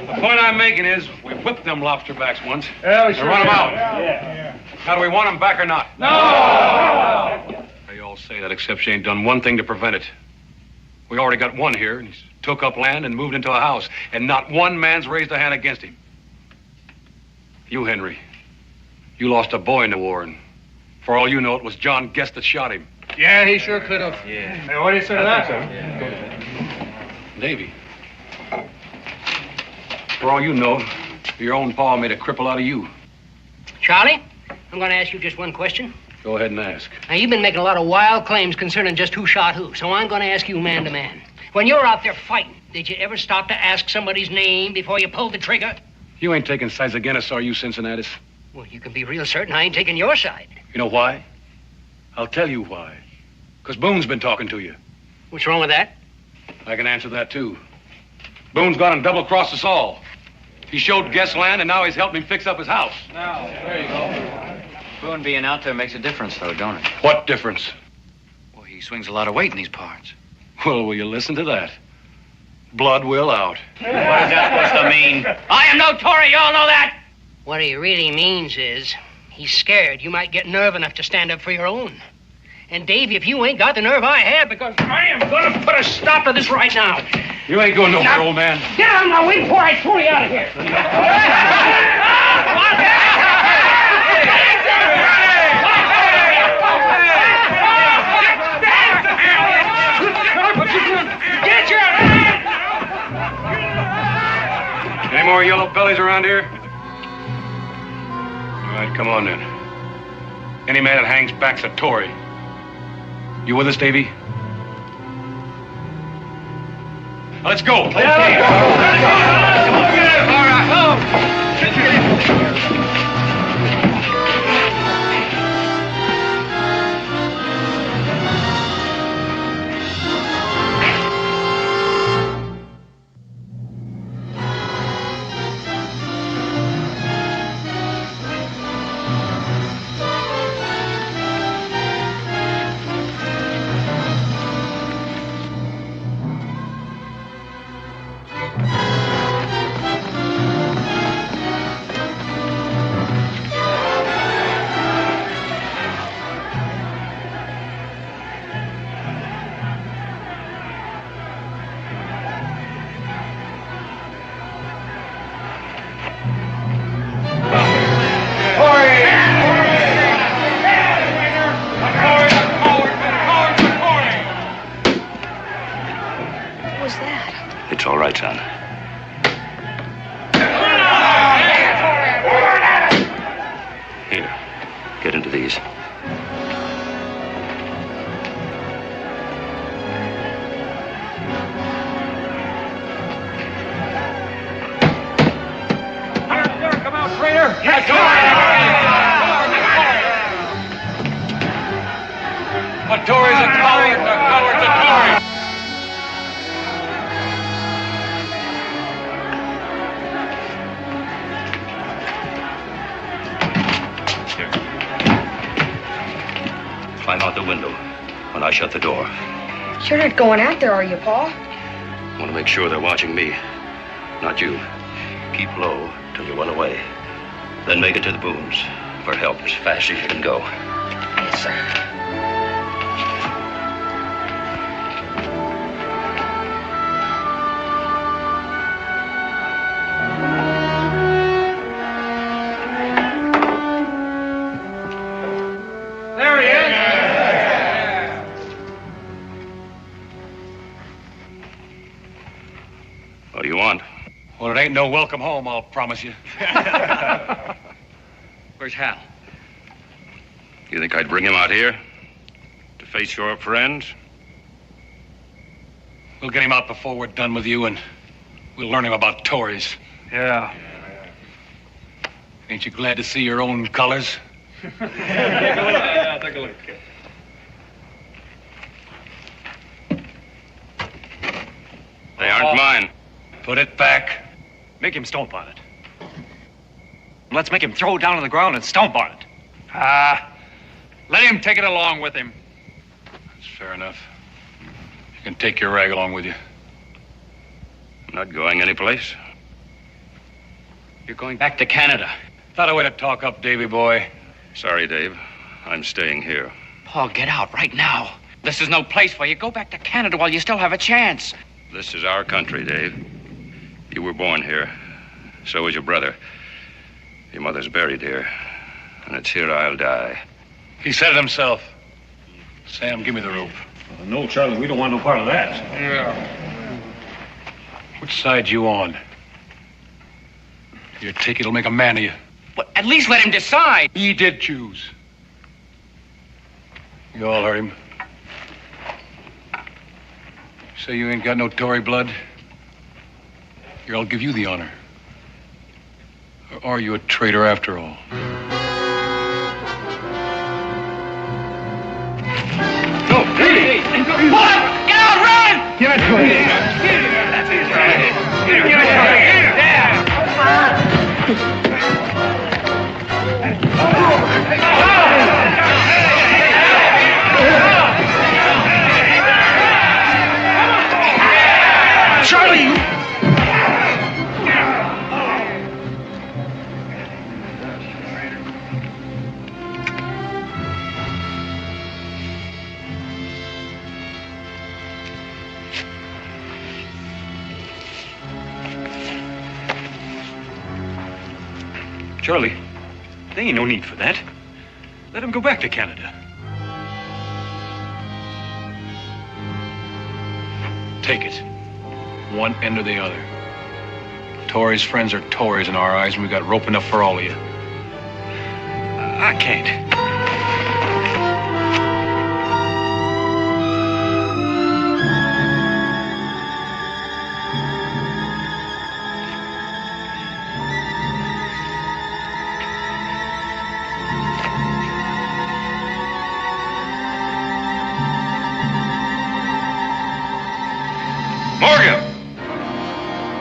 The point I'm making is we whipped them lobster backs once. Yeah, we and sure run them did. out. Yeah. Now, do we want them back or not? No! They all say that, except she ain't done one thing to prevent it. We already got one here, and he's took up land and moved into a house, and not one man's raised a hand against him. You, Henry, you lost a boy in the war, and for all you know, it was John Guest that shot him. Yeah, he sure could have. Yeah. Hey, what do you say to that, sir? Davy, for all you know, your own pa made a cripple out of you. Charlie, I'm going to ask you just one question. Go ahead and ask. Now, you've been making a lot of wild claims concerning just who shot who, so I'm going to ask you man to man. When you were out there fighting, did you ever stop to ask somebody's name before you pulled the trigger? You ain't taking sides against us, are you, Cincinnatus? Well, you can be real certain I ain't taking your side. You know why? I'll tell you why. Because Boone's been talking to you. What's wrong with that? I can answer that, too. Boone's gone and double-crossed us all. He showed Guest land, and now he's helping him fix up his house. Now, there you go. Boone being out there makes a difference, though, don't it? What difference? Well, he swings a lot of weight in these parts. Well, will you listen to that? Blood will out. What is that supposed to mean? I am no Tory, you all know that. What he really means is He's scared you might get nerve enough to stand up for your own. And, Davy, if you ain't got the nerve I have, because I am going to put a stop to this right now. You ain't going nowhere, old man. Get out of my way before I throw you out of here. Get your hands! Any more yellow bellies around here? All right, come on then. Any man that hangs back's a Tory. You with us, Davy? Let's go. Okay. All right. It's all right, son. Here, get into these. Come out, traitor! Yes, A Tory's a coward, a coward's a Tory! Climb out the window when I shut the door. You're not going out there, are you, Pa? I want to make sure they're watching me, not you. Keep low till you're well away. Then make it to the Boones for help as fast as you can go. Yes, sir. What do you want? Well, it ain't no welcome home, I'll promise you. Where's Hal? You think I'd bring him out here to face your friends? We'll get him out before we're done with you, and we'll learn him about Tories. Yeah. Ain't you glad to see your own colors? Yeah, take a look. They aren't mine. Put it back. Make him stomp on it. Let's make him throw it down on the ground and stomp on it. Let him take it along with him. That's fair enough. You can take your rag along with you. I'm not going anyplace. You're going back to Canada. Not a way to talk up, Davy boy. Sorry, Dave. I'm staying here. Paul, get out right now. This is no place for you. Go back to Canada while you still have a chance. This is our country, Dave. You were born here. So was your brother. Your mother's buried here. And it's here I'll die. He said it himself. Sam, give me the rope. No, Charlie, we don't want no part of that. Yeah. Which side you on? Your ticket'll make a man of you. Well, at least let him decide. He did choose. You all heard him. Say you ain't got no Tory blood? Here, I'll give you the honor. Or are you a traitor after all? Go, hey! What? Get out, run! Give it to him. That's it, right. Give it to him. Charlie! Charlie, there ain't no need for that. Let him go back to Canada. Take it. One end or the other. Tories' friends are Tories in our eyes, and we got rope enough for all of you. I can't. Morgan!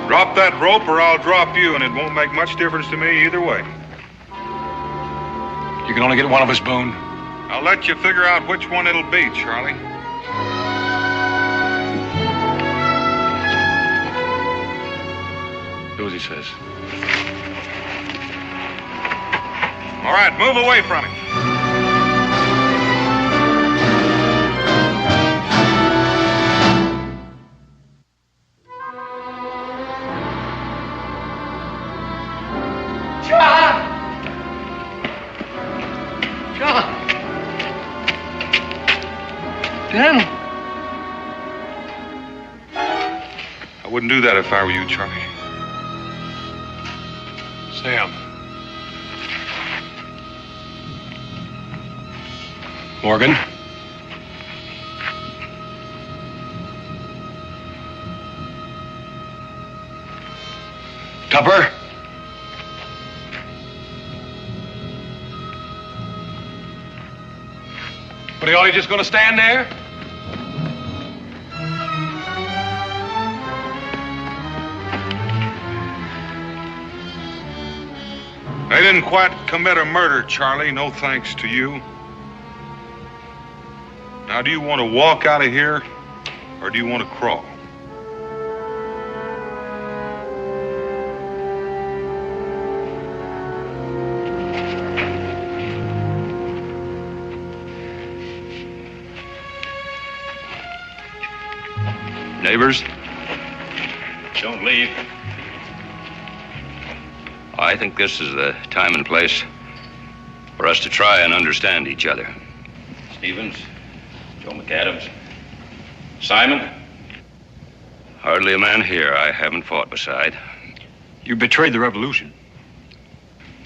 Drop that rope or I'll drop you, and it won't make much difference to me either way. You can only get one of us, Boone. I'll let you figure out which one it'll be, Charlie. Do as he says. All right, move away from him. Daniel. I wouldn't do that if I were you, Charlie. Sam. Morgan. Tupper. But are you just going to stand there? They didn't quite commit a murder, Charlie, no thanks to you. Now, do you want to walk out of here, or do you want to crawl? Neighbors? Don't leave. I think this is the time and place for us to try and understand each other. Stevens, Joe McAdams, Simon? Hardly a man here I haven't fought beside. You betrayed the revolution.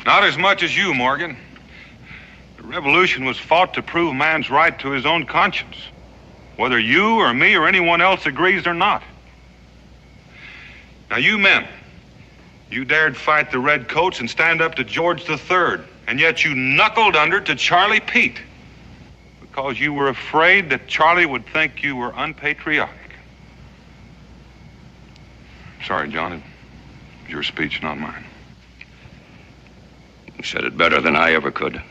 Not as much as you, Morgan. The revolution was fought to prove man's right to his own conscience, whether you or me or anyone else agrees or not. Now, you men, you dared fight the Redcoats and stand up to George III, and yet you knuckled under to Charlie Pete because you were afraid that Charlie would think you were unpatriotic. Sorry, John, it was your speech, not mine. You said it better than I ever could.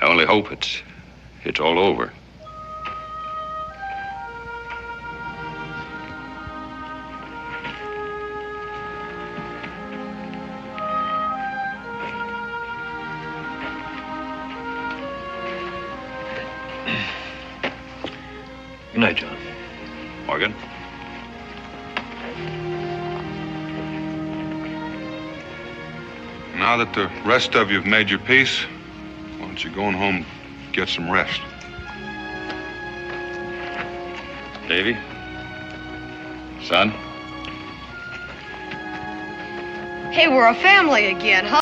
I only hope it's all over. Good night, John. Morgan? Now that the rest of you have made your peace, why don't you go on home and get some rest? Davy? Son? Hey, we're a family again, huh?